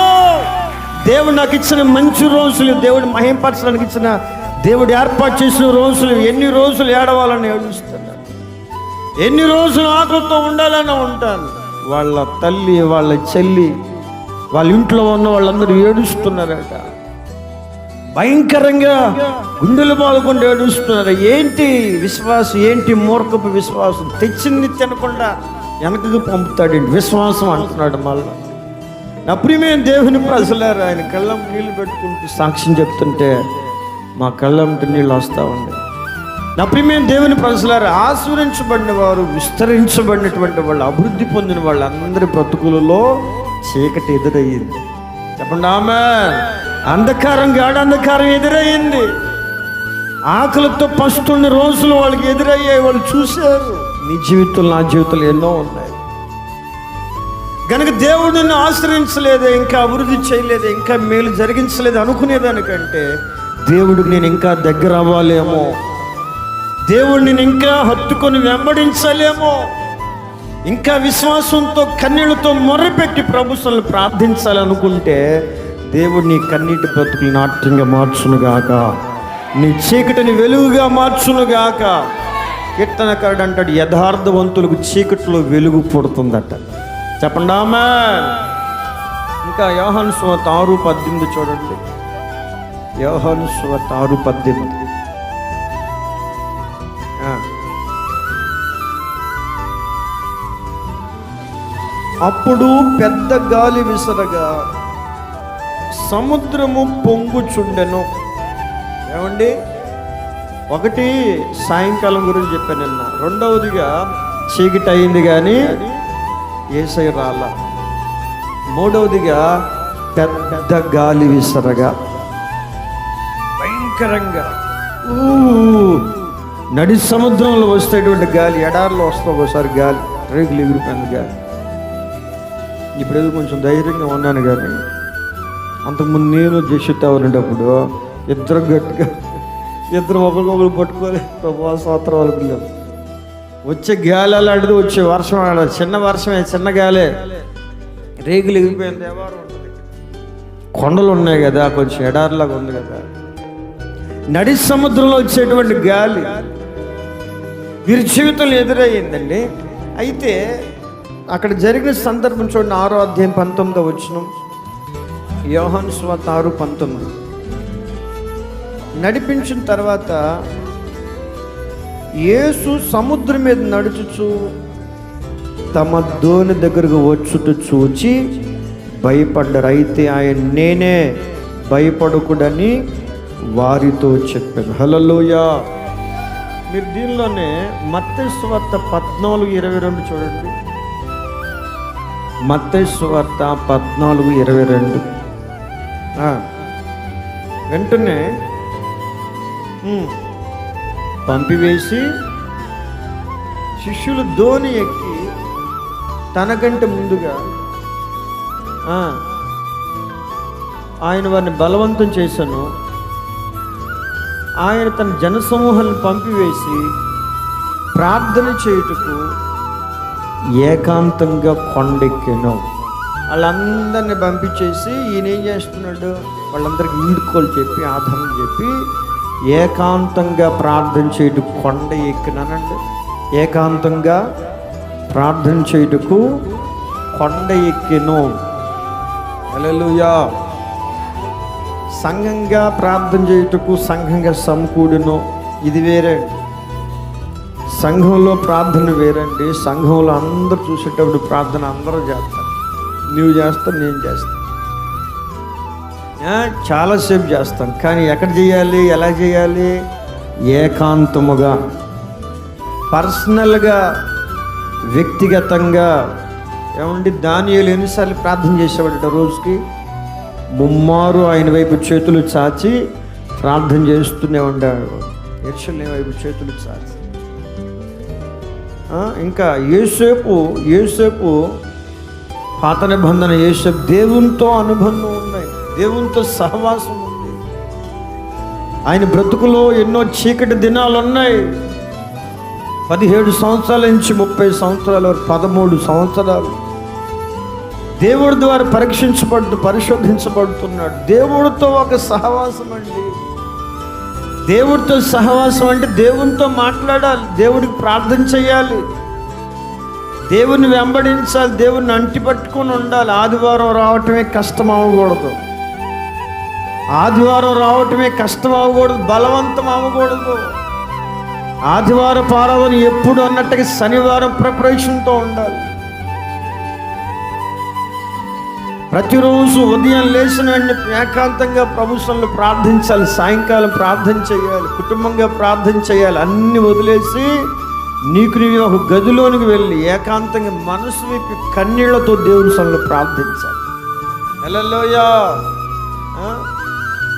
దేవుడు నాకు ఇచ్చిన మంచి రోజులు, దేవుడు మహింపరచడానికి ఇచ్చిన, దేవుడు ఏర్పాటు చేసిన రోజులు, ఎన్ని రోజులు ఏడవాలని ఏడుస్తున్నాడు. ఎన్ని రోజులు ఆకలితో ఉండాలని ఉంటాను. వాళ్ళ తల్లి, వాళ్ళ చెల్లి, వాళ్ళ ఇంట్లో ఉన్న వాళ్ళందరూ ఏడుస్తున్నారట. భయంకరంగా గుండెలు బాదుకుంటూ ఏడుస్తున్నారు. ఏంటి విశ్వాసం, ఏంటి మూర్ఖపు విశ్వాసం? తెచ్చింది తినకుండా వెనకకు పంపుతాడండి విశ్వాసం అంటున్నాడు. మళ్ళా నా ప్రియమైన దేవుని ప్రజలారు, ఆయన కళ్ళం నీళ్ళు పెట్టుకుంటూ సాక్ష్యం చెప్తుంటే మా కళ్ళంటి నీళ్ళు వస్తూ ఉండే. నా ప్రియమైన దేవుని ప్రజలారు, ఆశీర్వదించబడిన వారు, విస్తరించబడినటువంటి వాళ్ళు, అభివృద్ధి పొందిన వాళ్ళందరి బ్రతుకులలో చీకటి ఎదురయ్యింది. చెప్పండి ఆమేన్. అంధకారం, గాఢంధకారం ఎదురయ్యింది. ఆకలితో పస్తున్న రోజులు వాళ్ళకి ఎదురయ్యాయి. వాళ్ళు చూశారు. నీ జీవితంలో, నా జీవితంలో ఎన్నో ఉన్నాయి. కనుక దేవుడు నిన్ను ఆశ్రయించలేదే, ఇంకా అభివృద్ధి చేయలేదే, ఇంకా మేలు జరిగించలేదు అనుకునేదానికంటే దేవుడికి నేను ఇంకా దగ్గర అవ్వాలేమో, దేవుడు నేను ఇంకా హత్తుకొని వెంబడించాలేమో, ఇంకా విశ్వాసంతో కన్నీళ్లతో మొర్రపెట్టి ప్రభుత్వాలను ప్రార్థించాలనుకుంటే దేవుడు నీ కన్నీటి బ్రతుకులు నాట్యంగా మార్చునుగాక, నీ చీకటిని వెలుగుగా మార్చునుగాక. కీర్తనకారుడు అంటాడు, యథార్థవంతులకు చీకటిలో వెలుగు పుడుతుందట. చెప్పండి ఆమేన్. ఇంకా యోహాను సువార్త 6:18 చూడండి. యోహాను సువార్త 6:18. అప్పుడు పెద్ద గాలి విసరగా సముద్రము పొంగుచుండెను. ఏమండి, ఒకటి సాయంకాలం గురించి చెప్పాను నిన్న. రెండవదిగా చీకటి అయింది కానీ యేసయ్య రాల. మూడవదిగా పెద్ద గాలి విసరగా భయంకరంగా నడి సముద్రంలో వస్తేటువంటి గాలి, ఎడారిలో వస్తే ఒకసారి గాలి రేగులు ఎగిరిపోయింది గాలి. ఇప్పుడు కొంచెం ధైర్యంగా ఉన్నాను కానీ అంతకుముందు నేను జషిత ఉండేటప్పుడు ఇద్దరు గట్టిగా ఒకరికొకరు పట్టుకోలే ప్రభు స్తోత్రం వాళ్ళకి వచ్చే గాలి అలాంటిది, వచ్చే వర్షం అలాంటిది. చిన్న వర్షమే, చిన్న గాలే, రేగులు ఎగిరిపోయింది. ఎవరు ఉంటుంది, కొండలు ఉన్నాయి కదా, కొంచెం ఎడారిలాగా ఉంది కదా. నడి సముద్రంలో వచ్చేటువంటి గాలి వీరి జీవితంలో ఎదురయ్యిందండి. అయితే అక్కడ జరిగిన సందర్భం చూడండి. 6వ అధ్యాయం 19వ వచనం. యోహాను సువార్త 6:19. నడిపించిన తర్వాత యేసు సముద్రం మీద నడుచుచు తమ దోణి దగ్గరకు వచ్చుట చూచి భయపడ్డారు. అయితే ఆయన నేనే, భయపడకుడని వారితో చెప్పాను. హల్లెలూయా. మీరు దీనిలోనే మత్తయి సువార్త 14:22 చూడండి. మత్తయి సువార్త 14:22. వెంటనే పంపివేసి శిష్యులు దోణి ఎక్కి తనకంటే ముందుగా ఆయన వారిని బలవంతం చేశాను. ఆయన తన జనసమూహాలను పంపివేసి ప్రార్థన చేయుటకు ఏకాంతంగా కొండెక్కాను. వాళ్ళందరినీ పంపించేసి ఈయన ఏం చేస్తున్నాడు, వాళ్ళందరికీ ఇండుకోలు చెప్పి ఆధారం చెప్పి ఏకాంతంగా ప్రార్థన చేయుటకు కొండ ఎక్కినానండి. ఏకాంతంగా ప్రార్థన చేయుటకు కొండ ఎక్కెను. హల్లెలూయా. సంఘంగా ప్రార్థన చేయుటకు సంఘంగా సమకూడును, ఇది వేరే. సంఘంలో ప్రార్థన వేరండి. సంఘంలో అందరూ చూసేటప్పుడు ప్రార్థన అందరూ చేస్తారు. నువ్వు చేస్తావు, నేను చేస్తాను, చాలాసేపు చేస్తాం. కానీ ఎక్కడ చేయాలి, ఎలా చేయాలి? ఏకాంతముగా, పర్సనల్గా, వ్యక్తిగతంగా. ఏమండి, దానియేలు ఎన్నిసార్లు ప్రార్థన చేసేవాడట రోజుకి? 3 మారు ఆయన వైపు చేతులు చాచి ప్రార్థన చేస్తూనే ఉండాడు. యెరూషలేము వైపు చేతులు చాచి. ఇంకా యోసేపు పాత నిబంధన యోసేపు దేవునితో అనుబంధం ఉన్నాయి, దేవునితో సహవాసం ఉంది. ఆయన బ్రతుకులో ఎన్నో చీకటి దినాలు ఉన్నాయి. 17 సంవత్సరాల నుంచి 30 సంవత్సరాల వరకు 13 సంవత్సరాలు దేవుడి ద్వారా పరిశోధించబడుతున్నాడు. దేవుడితో ఒక సహవాసం అండి. దేవుడితో సహవాసం అంటే దేవునితో మాట్లాడాలి, దేవుడికి ప్రార్థన చేయాలి, దేవుని వెంబడించాలి, దేవుని అంటిపట్టుకొని ఉండాలి. ఆదివారం రావటమే కష్టం అవ్వకూడదు, ఆదివారం రావటమే కష్టం అవ్వకూడదు, బలవంతం అవ్వకూడదు. ఆదివారం ఆరాధన ఎప్పుడు అన్నట్టుగా శనివారం ప్రిపరేషన్తో ఉండాలి. ప్రతిరోజు ఉదయం లేచిన వెంటనే ఏకాంతంగా ప్రభుత్వంలో ప్రార్థించాలి, సాయంకాలం ప్రార్థన చేయాలి, కుటుంబంగా ప్రార్థన చేయాలి. అన్ని వదిలేసి నీకు నీవు ఒక గదిలోనికి వెళ్ళి ఏకాంతంగా మనసు విప్పి కన్నీళ్లతో దేవుని సన్నిధిలో ప్రార్థించాలి. హల్లెలూయా.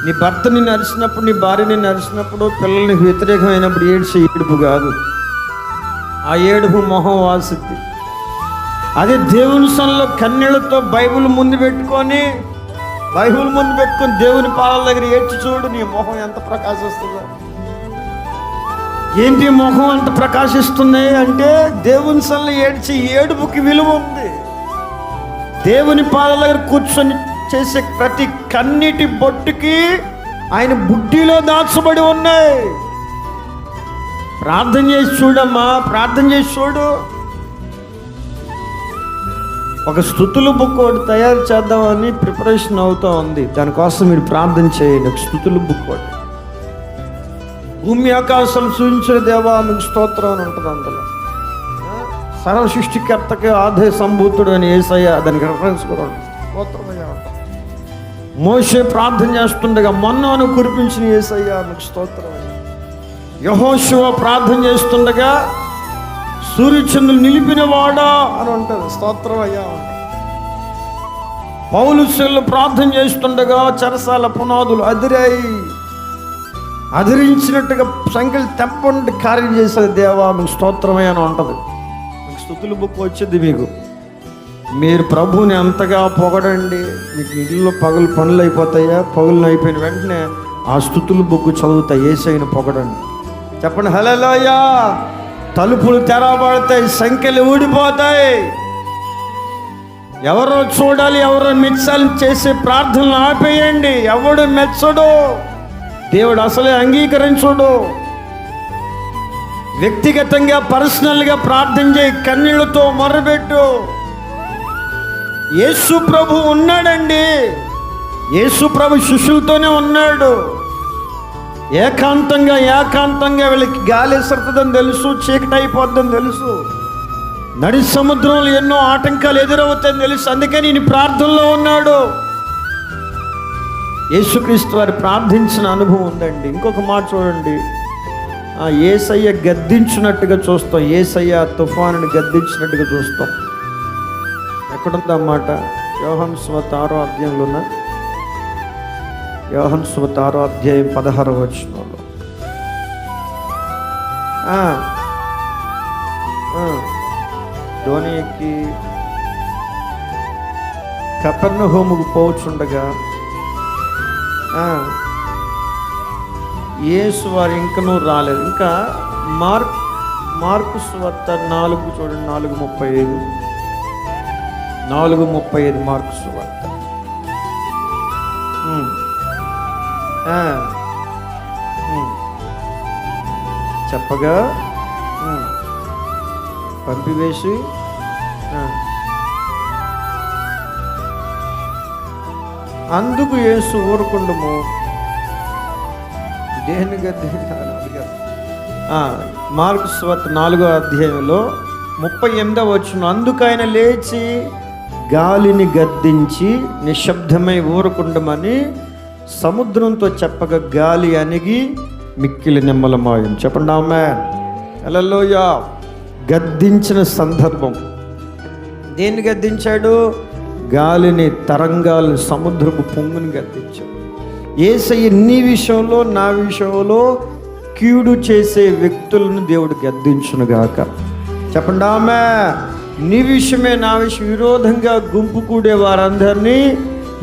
నీ భర్త నిన్ను అరిచినప్పుడు, నీ భార్య నిన్ను అరిచినప్పుడు, పిల్లలకి వ్యతిరేకమైనప్పుడు ఏడ్చే ఏడుపు కాదు, ఆ ఏడుపు మొహం వాసిద్ది. అదే దేవుని సన్నిధిలో కన్నీళ్లతో బైబిల్ ముందు పెట్టుకొని దేవుని పాదాల దగ్గర ఏడ్చి చూడు, నీ మొహం ఎంత ప్రకాశిస్తుందో. ఏంటి మొహం అంత ప్రకాశిస్తుంది అంటే దేవుని సన్నిధిలో ఏడ్చి ఏడుపుకి విలువ ఉంది. దేవుని పాదాల దగ్గర కూర్చొని చేసే ప్రతి కన్నీటి బొట్టుకి ఆయన బుడ్డిలో దాచబడి ఉన్నాయి. ప్రార్థన చేసి చూడమ్మా, ప్రార్థన చేసి చూడు. ఒక స్తుతుల బుక్ ఒకటి తయారు చేద్దామని ప్రిపరేషన్ అవుతూ ఉంది, దానికోసం మీరు ప్రార్థన చేయండి. ఒక స్తుతుల బుక్ ఒకటి, భూమి ఆకాశాలు సూచించిన దేవా మీకు స్తోత్రం అని ఉంటుంది. అందులో సర్వ సృష్టికర్తకి ఆదే సంభూతుడు అని యేసయ్య, దానికి రెఫరెన్స్ కూడా ఉంటుంది. స్తోత్రమయ్యా అంట. మోషే ప్రార్థన చేస్తుండగా మొన్నను కురిపించిన యేసయ్య మీకు స్తోత్రమయ్యా. యెహోషువ ప్రార్థన చేస్తుండగా సూర్యచంద్రులు నిలిపిన వాడా అని ఉంటుంది. స్తోత్రం అయ్యా. పౌలు శీలలు ప్రార్థన చేస్తుండగా చెరసాల పునాదులు అదిరించినట్టుగా సంఖ్యలు తెప్పండి కార్యం చేసే దేవా మీకు స్తోత్రమయ్యా అని ఉంటుంది. మీకు స్తుతుల బుక్ వచ్చింది. మీరు ప్రభువుని అంతగా పొగడండి, మీకు ఇల్లు పనులు అయిపోతాయా, పగులు అయిపోయిన వెంటనే ఆ స్తుతుల బుక్ చదువుతా, యేసయ్యను పొగడండి. చెప్పండి హల్లెలూయా. తలుపులు తెరవబడతాయి, సంఖ్యలు ఊడిపోతాయి. ఎవరో చూడాలి, ఎవరో మెచ్చాలి చేసే ప్రార్థనలు ఆపేయండి. ఎవడు మెచ్చడు, దేవుడు అసలే అంగీకరించుడు. వ్యక్తిగతంగా పర్సనల్గా ప్రార్థన చేయి, కన్నీళ్లతో మొర్రబెట్టు. యేసు ప్రభు ఉన్నాడండి, యేసు ప్రభు శిష్యులతోనే ఉన్నాడు. ఏకాంతంగా వీళ్ళకి గాలి ఎసరుతుందని తెలుసు, చీకటి అయిపోద్దని తెలుసు, నడి సముద్రంలో ఎన్నో ఆటంకాలు ఎదురవుతాయని తెలుసు. అందుకని ఈయన ప్రార్థనలో ఉన్నాడు. యేసుక్రీస్తు వారు ప్రార్థించిన అనుభవం ఉందండి. ఇంకొక మాట చూడండి, యేసయ్య గద్దించినట్టుగా చూస్తాం, యేసయ్య తుఫానుని గద్దించినట్టుగా చూస్తాం. ఎక్కడుందన్నమాట? యోహాను సువార్త 6వ అధ్యాయంలోన, యోహాను సువార్త 6వ అధ్యాయం 16వ వచనంలో ధోని ఎక్కి కపెర్నహూముకు పోవచ్చుండగా యేసు వారు ఇంకనూ రాలేదు. ఇంకా మార్కు సువార్త 4 చూడండి, 4:35 మార్కు సువార్త. చెప్పగా పంపివేసి అందుకు యేసు ఊరుకుండము, దేని గద్దించాలి అడిగారు. మార్కు సువార్త 4వ అధ్యాయంలో 38వ వచనం, అందుకు ఆయన లేచి గాలిని గద్దించి నిశ్శబ్దమై ఊరుకుండమని సముద్రంతో చెప్పగా గాలి అణిగి మిక్కిలి నిమ్మలమాయం. చెప్పండి ఆమేన్. హల్లెలూయా. గద్దించిన సందర్భం. దేన్ని గద్దించాడు? గాలిని, తరంగాలు, సముద్రపు పొంగుని గద్దించాడు. యేసయ్య నీ విషయంలో, నా విషయంలో కీడు చేసే వ్యక్తులను దేవుడు గద్దించునుగాక. చెప్పండి ఆమేన్. నీ విషయమే, నా విషయం విరోధంగా గుంపు కూడే వారందరినీ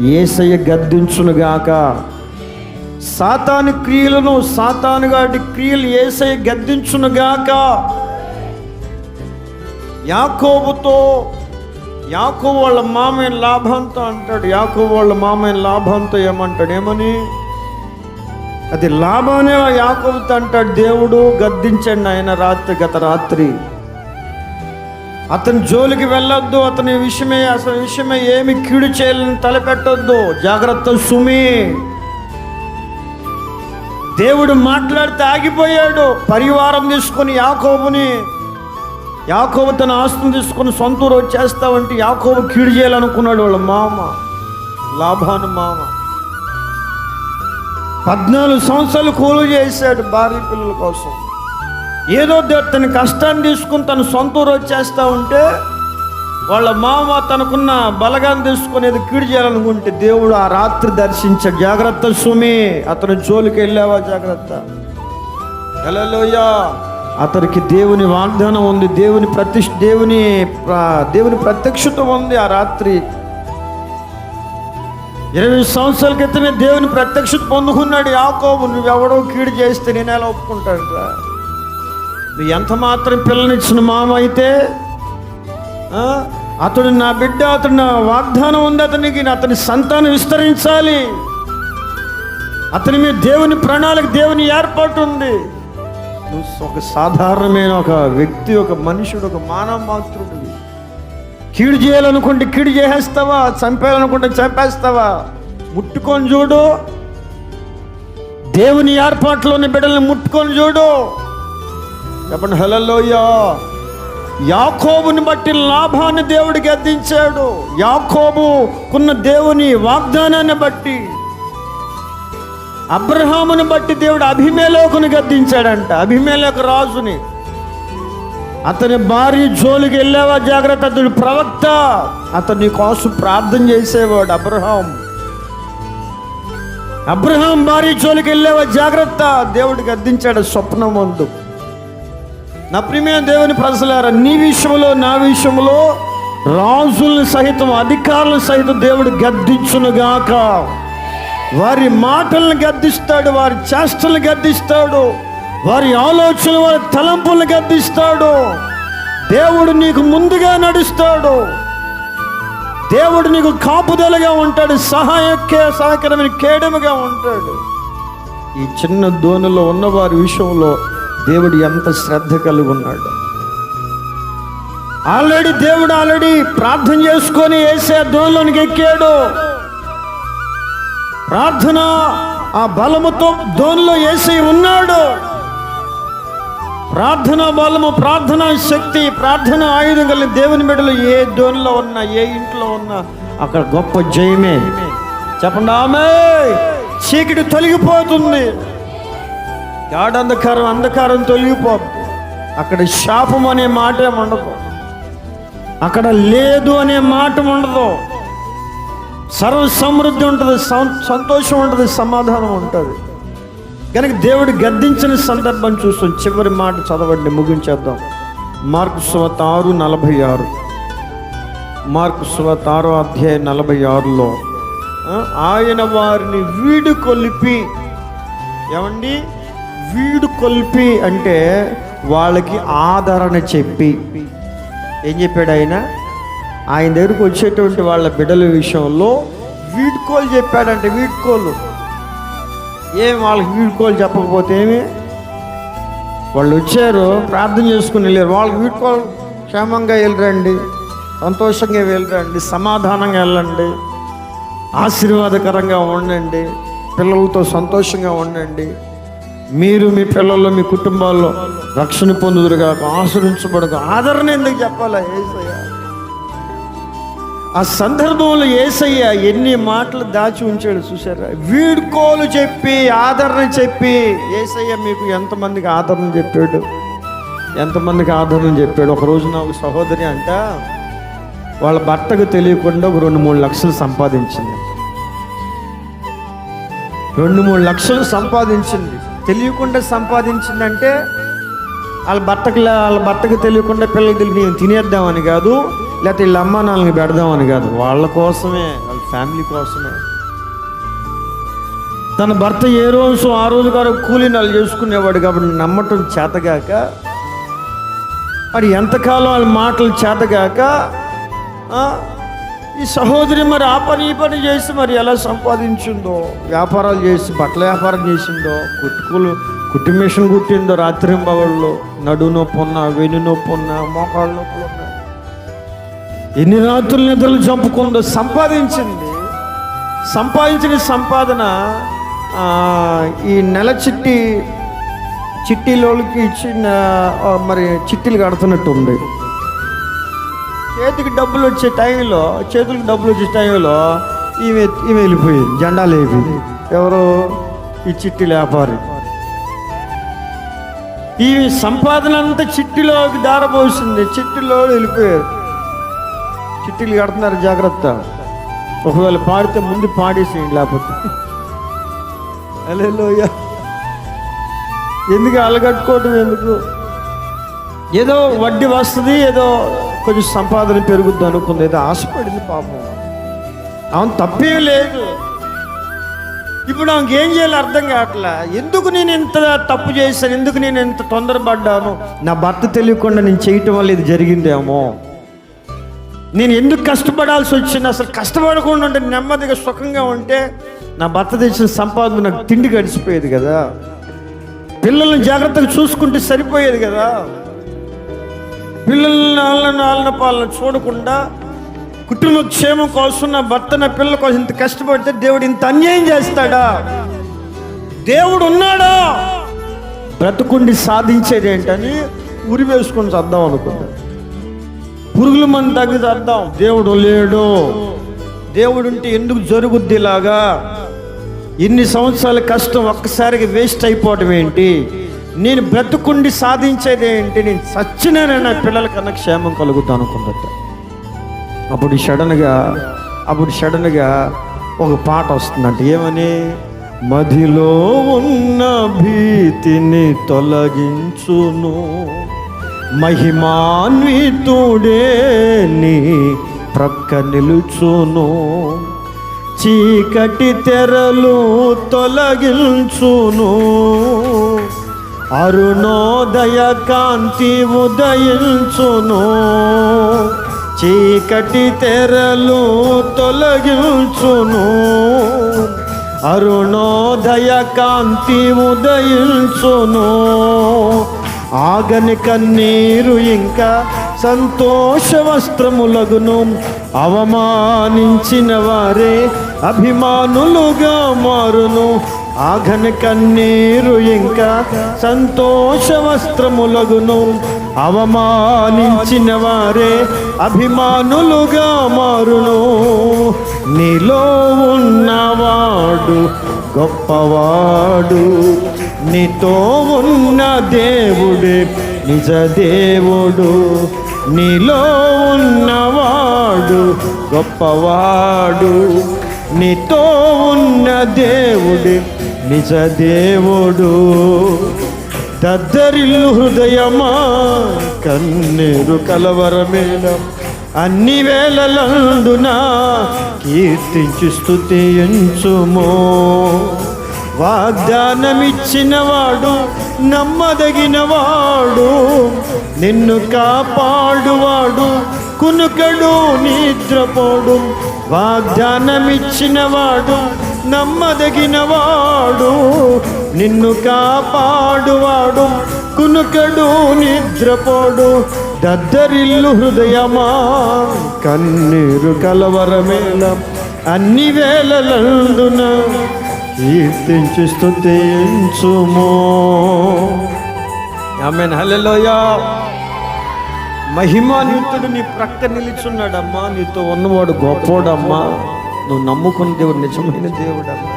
యేసయ్య గద్దించునుగాక. సాతాను క్రియలను, సాతానుగాడి క్రియలు యేసయ్య గద్దించునుగాక. యాకోబు వాళ్ళ మామయ్య లాభంతో అంటాడు. యాకోబు వాళ్ళ మామయ్య లాభంతో ఏమంటాడు? ఏమని? అది లాభానే యాకోబుతో అంటాడు, దేవుడు గద్దించండి ఆయన గత రాత్రి. అతని జోలికి వెళ్ళొద్దు, అతని విషయమే ఏమి కీడు చేయాలని తలపెట్టొద్దు. జాగ్రత్త సుమి. దేవుడు మాట్లాడితే ఆగిపోయాడు. పరివారం తీసుకొని యాకోబు తన ఆస్తిని తీసుకొని సొంత ఊరు వచ్చేస్తావంటే యాకోబు కీడు చేయాలనుకున్నాడు వాళ్ళ మామ, లాభాను మామ. 14 సంవత్సరాలు కూలి చేశాడు భార్య పిల్లల కోసం. ఏదో తన కష్టాన్ని తీసుకుని తన సొంత ఊరు వచ్చేస్తా ఉంటే వాళ్ళ మామ తనకున్న బలగాన్ని తీసుకుని ఏదో కీడు చేయాలనుకుంటే దేవుడు ఆ రాత్రి దర్శించాడు. జాగ్రత్త సుమి, అతని జోలికి వెళ్ళావా జాగ్రత్త. హల్లెలూయా. అతనికి దేవుని వాగ్దానం ఉంది, దేవుని ప్రత్యక్షత ఉంది. ఆ రాత్రి 20 సంవత్సరాల క్రితమే దేవుని ప్రత్యక్షత పొందుకున్నాడు యాకోబు. నువ్వెవడో కీడు చేస్తే నేను ఎలా ఒప్పుకుంటాడు రా? నువ్వు ఎంత మాత్రం పిల్లనిచ్చిన మామ అయితే, అతడు నా బిడ్డ, అతడు నా వాగ్దానం ఉంది అతనికి, అతని సంతానం విస్తరించాలి, అతని మీద దేవుని ప్రణాళిక, దేవుని ఏర్పాటు ఉంది. నువ్వు ఒక సాధారణమైన ఒక వ్యక్తి, ఒక మనుషుడు, ఒక మానవ మాతృడు. కీడు చేయాలనుకుంటే కీడు చేసేస్తావా, చంపేయాలనుకుంటే చంపేస్తావా? ముట్టుకొని చూడు, దేవుని ఏర్పాట్లోని బిడ్డలను ముట్టుకొని చూడు. చెప్పండి హల్లెలూయా. యాకోబుని బట్టి లాభాన్ని దేవుడు గద్దించాడు. యాకోబుకున్న దేవుని వాగ్దానాన్ని బట్టి, అబ్రహాముని బట్టి దేవుడు అబీమెలెకుని గద్దించాడంట. అబీమెలెకు రాజుని. అతని భార్య జోలికి వెళ్ళావా జాగ్రత్త. అతడు ప్రవక్త, అతని కోసం ప్రార్థన చేసేవాడు. అబ్రహాం భార్య జోలికి వెళ్ళావా జాగ్రత్త. దేవుడు గద్దించాడు స్వప్నం ముందు. నా ప్రియమైన దేవుని ప్రజలారా, నీ విషయంలో నా విషయంలో రాజుల్ని సహితం, అధికారులను సహితం దేవుడు గద్దించునుగాక. వారి మాటలను గద్దిస్తాడు, వారి చేష్టలను గద్దిస్తాడు, వారి ఆలోచనలు, వారి తలంపులను గద్దిస్తాడు. దేవుడు నీకు ముందుగా నడుస్తాడు. దేవుడు నీకు కాపుదలగా ఉంటాడు, సహాయకరమైన కేడముగా ఉంటాడు. ఈ చిన్న దోణిలో ఉన్న వారి విషయంలో దేవుడు ఎంత శ్రద్ధ కలిగి ఉన్నాడు. దేవుడు ఆల్రెడీ ప్రార్థన చేసుకొని యేసే దోణిలోనికి ఎక్కాడు. ప్రార్థన ఆ బలముతో దోణిలో యేసే ఉన్నాడు. ప్రార్థన బలము, ప్రార్థన శక్తి, ప్రార్థన ఆయుధం కలిగిన దేవుని బిడ్డలు ఏ దోణిలో ఉన్నా, ఏ ఇంట్లో ఉన్నా అక్కడ గొప్ప జయమే. చెప్పండి ఆమేన్. చీకటి తొలగిపోతుంది, అంధకారం తొలగిపోతుంది. అక్కడ శాపం అనే మాట ఉండదు, అక్కడ లేదు అనే మాట ఉండదు. సర్వ సమృద్ధి ఉంటుంది, సంతోషం ఉంటుంది, సమాధానం ఉంటుంది. కనుక దేవుడు గద్దించిన సందర్భం చూస్తాం. చివరి మాట చదవండి, ముగించేద్దాం. మార్కు సువార్త 6:46. మార్కు సువార్త 6:46లో ఆయన వారిని వీడుకొలిపి, ఏమండి వీడుకొల్పి అంటే వాళ్ళకి ఆదరణ చెప్పి ఏం చెప్పాడు ఆయన దగ్గరికి వచ్చేటువంటి వాళ్ళ బిడ్డల విషయంలో వీడ్కోలు చెప్పాడంటే. వీడ్కోలు వాళ్ళకి వీడ్కోలు చెప్పకపోతే ఏమి? వాళ్ళు వచ్చారు, ప్రార్థన చేసుకుని వెళ్ళారు, వాళ్ళకి వీడ్కోలు క్షేమంగా వెళ్ళరండి, సంతోషంగా వెళ్ళరండి, సమాధానంగా వెళ్ళండి, ఆశీర్వాదకరంగా ఉండండి, పిల్లలతో సంతోషంగా ఉండండి, మీరు మీ పిల్లల్లో మీ కుటుంబాల్లో రక్షణ పొందుదురుగా, ఆశ్రయించబడగా. ఆదరణ ఎందుకు చెప్పాలా? యేసయ్య ఆ సందర్భంలో యేసయ్య ఎన్ని మాటలు దాచి ఉంచాడు చూసారా? వీడ్కోలు చెప్పి, ఆదరణ చెప్పి. యేసయ్య మీకు ఎంతమందికి ఆదరణ చెప్పాడు, ఎంతమందికి ఆదరణ చెప్పాడు? ఒక రోజు నాకు సహోదరి అంట వాళ్ళ భర్తకు తెలియకుండా ఒక 2-3 లక్షలు సంపాదించింది. 2-3 లక్షలు సంపాదించింది. తెలియకుండా సంపాదించిందంటే వాళ్ళ భర్తకు తెలియకుండా పిల్లలకి నేను తినేద్దామని కాదు, లేకపోతే వీళ్ళ అమ్మ నాన్నకి పెడదామని కాదు, వాళ్ళ కోసమే, వాళ్ళ ఫ్యామిలీ కోసమే. తన భర్త ఏ రోజు ఆ రోజు గారు కూలీనాలు చేసుకునేవాడు కాబట్టి నమ్మటం చేతగాక, మరి ఎంతకాలం వాళ్ళ మాటలు చేతగాక ఈ సహోదరి మరి ఆ పని ఈ పని చేసి మరి ఎలా సంపాదించిందో, వ్యాపారాలు చేసి బట్టల వ్యాపారం చేసిందో, కుట్టు మిషన్ కుట్టిందో, రాత్రింబవళ్ళు నడువు నొప్పి ఉన్నా, వెన్ను నొప్పి ఉన్నా, మోకాళ్ళ నొప్పులు ఉన్నా, ఎన్ని రాత్రులు నిద్రలు చంపుకుందో, సంపాదించిన సంపాదన ఈ నెల చిట్టీలోకి ఇచ్చి మరి చిట్టీలు కడుతున్నట్టు ఉంది. చేతులకు డబ్బులు వచ్చే టైంలో ఈమె వెళ్ళిపోయింది, జెండా లేపింది. ఎవరు? ఈ చిట్టి వ్యాపారి. ఈ సంపాదన అంతా చిట్టిలోకి దారపోసింది, చిట్టిలో వెళ్ళిపోయారు. చిట్టీలు కడుతున్నారు, జాగ్రత్త. ఒకవేళ పాడితే ముందు పాడేసేయండి, లేకపోతే హల్లెలూయా. ఎందుకు అలగట్టుకోవటం? ఎందుకు? ఏదో వడ్డీ వస్తుంది, ఏదో కొంచెం సంపాదన పెరుగుద్ది అనుకుంది, ఏదో ఆశపడింది పాపం. అవును, తప్పేం లేదు. ఇప్పుడు ఆమెకి ఏం చేయాలో అర్థం కావట్లే. ఎందుకు నేను ఇంత తప్పు చేశాను, ఎందుకు నేను ఇంత తొందరపడ్డాను, నా భర్త తెలియకుండా నేను చేయటం వల్ల ఇది జరిగిందేమో, నేను ఎందుకు కష్టపడాల్సి వచ్చింది, అసలు కష్టపడకుండా ఉంటే నెమ్మదిగా సుఖంగా ఉంటే నా భర్త తెచ్చిన సంపాదన నాకు తిండి గడిచిపోయేది కదా, పిల్లల్ని జాగ్రత్తగా చూసుకుంటే సరిపోయేది కదా, పిల్లల్ని ఆలన పాలన చూడకుండా కుటుంబ క్షేమం కోసం నా భర్త నా పిల్లల కోసం ఇంత కష్టపడితే దేవుడు ఇంత అన్యాయం చేస్తాడా? దేవుడు ఉన్నాడా? బ్రతుకుండి సాధించేది ఏంటని ఉరి వేసుకొని చద్దాం అనుకున్నాడు. పురుగుల మంది తగ్గి చద్దాం. దేవుడు లేడు, దేవుడు ఉంటే ఎందుకు జరుగుద్ది ఇలాగా? ఇన్ని సంవత్సరాల కష్టం ఒక్కసారిగా వేస్ట్ అయిపోవటం ఏంటి? నేను బ్రతుకుండి సాధించేది ఏంటి? నేను సచ్చినానే నా పిల్లలకన్నా క్షేమం కలుగుతాను అనుకుందట. అప్పుడు సడన్గా ఒక పాట వస్తుందంట. ఏమని? మదిలో ఉన్న భీతిని తొలగించును మహిమాన్వితుడే నీ ప్రక్క నిలుచును, చీకటి తెరలు తొలగించును, అరుణోదయ కాంతి ఉదయించును, చీకటి తెరలు తొలగించును, అరుణోదయ కాంతి ఉదయించును, ఆగని కన్నీరు ఇంకా సంతోష వస్త్రములగును, అవమానించిన వారే అభిమానులుగా మారును, ఆగని కన్నీరు ఇంకా సంతోష వస్త్రములగును, అవమానించిన వారే అభిమానులుగా మారును, నీలో ఉన్నవాడు గొప్పవాడు, నీతో ఉన్న దేవుడే నిజ దేవుడు, నీలో ఉన్నవాడు గొప్పవాడు, నీతో ఉన్న దేవుడే నిజ దేవుడు. దద్దరిల్లు హృదయమా కన్నీరు కలవరమేల, అన్ని వేళలందున కీర్తించి స్తుతించుమో, వాగ్దానమిచ్చినవాడు నమ్మదగినవాడు, నిన్ను కాపాడువాడు కునుకడు నిద్రపోడు, వాగ్దానమిచ్చినవాడు నమ్మదగినవాడు, నిన్ను కాపాడువాడు కునుకడు నిద్రపోడు. దద్దరిల్లు హృదయమా కన్నీరు కలవరమేల, అన్ని వేళలందున కీర్తించి స్తుతించుమో. ఆమేన్, హల్లెలూయా. మహిమాన్వితుడు నీ ప్రక్క నిలుచున్నాడమ్మా, నీతో ఉన్నవాడు గొప్పోడమ్మా, నువ్వు నమ్ముకున్న దేవుడు నిజమైన దేవుడమ్మా.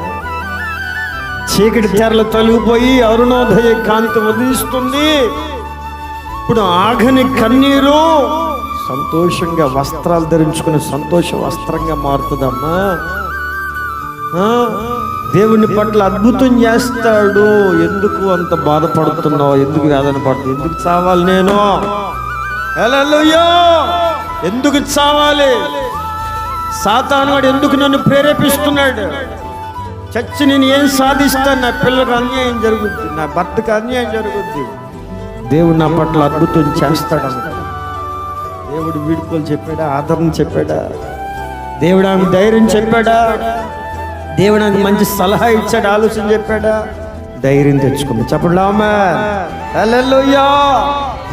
చీకటి తెరలు తొలగిపోయి అరుణోదయ కాంతి ఉదయిస్తుంది. ఇప్పుడు ఆగని కన్నీరు సంతోషంగా వస్త్రాలు ధరించుకుని సంతోష వస్త్రంగా మారుతుందమ్మా. దేవుని పట్ల అద్భుతం చేస్తాడు. ఎందుకు అంత బాధపడుతున్నావు? ఎందుకు వేదన పడుతున్నావు? ఎందుకు చావాలి నేను? హల్లెలూయా. ఎందుకు చావాలి? సాతాను వాడు ఎందుకు నన్ను ప్రేరేపిస్తున్నాడు? చచ్చి నేను ఏం సాధిస్తాను? నా పిల్లలకు అన్యాయం జరుగుద్ది, నా భర్తకు అన్యాయం జరుగుద్ది. దేవుడు నా పట్ల అద్భుతం చేస్తాడంట. దేవుడు వీడుకోలు చెప్పాడా? ఆదరణ చెప్పాడా? దేవుడు ఆమె ధైర్యం చెప్పాడా? దేవుడు ఆమె మంచి సలహా ఇచ్చాడు, ఆలోచన చెప్పాడా? ధైర్యం తెచ్చుకుంది. చెప్పండి ఆమేన్, హల్లెలూయా.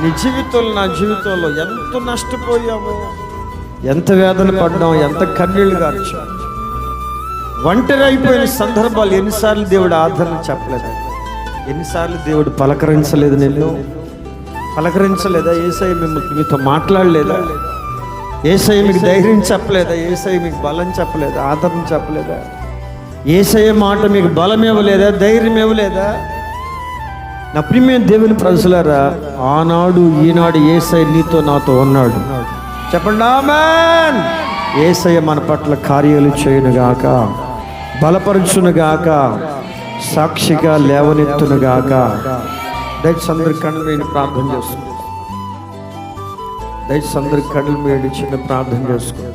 నీ జీవితంలో, నా జీవితంలో ఎంత నష్టపోయాము, ఎంత వేదన పడ్డాం, ఎంత కన్నీళ్లు గార్చాం. ఒంటరి అయిపోయిన సందర్భాలు ఎన్నిసార్లు దేవుడు ఆదరణ చెప్పలేదు, ఎన్నిసార్లు దేవుడు పలకరించలేదు, నిన్ను పలకరించలేదా? యేసయ్య మీతో మాట్లాడలేదా? యేసయ్య మీకు ధైర్యం చెప్పలేదా? యేసయ్య మీకు బలం చెప్పలేదా? ఆదరణ చెప్పలేదా? యేసయ్య మాట మీకు బలం ఇవ్వలేదా? ధైర్యం ఇవ్వలేదా? నా ప్రియమైన దేవుని ప్రజలారా, ఆనాడు ఈనాడు యేసయ్య నీతో నాతో ఉన్నాడు. చెప్పండి ఆమేన్. యేసయ్య మన పట్ల కార్యాలు చేయునుగాక, బలపరచునుగాక, సాక్షిగా లేవనెత్తునుగాక. దయచేసి అందరి కళ్ళు మీద ప్రార్థన చేసుకుంటాం. దయచేసి అందరి కళ్ళు మీద చిన్న ప్రార్థన చేసుకుంటాం.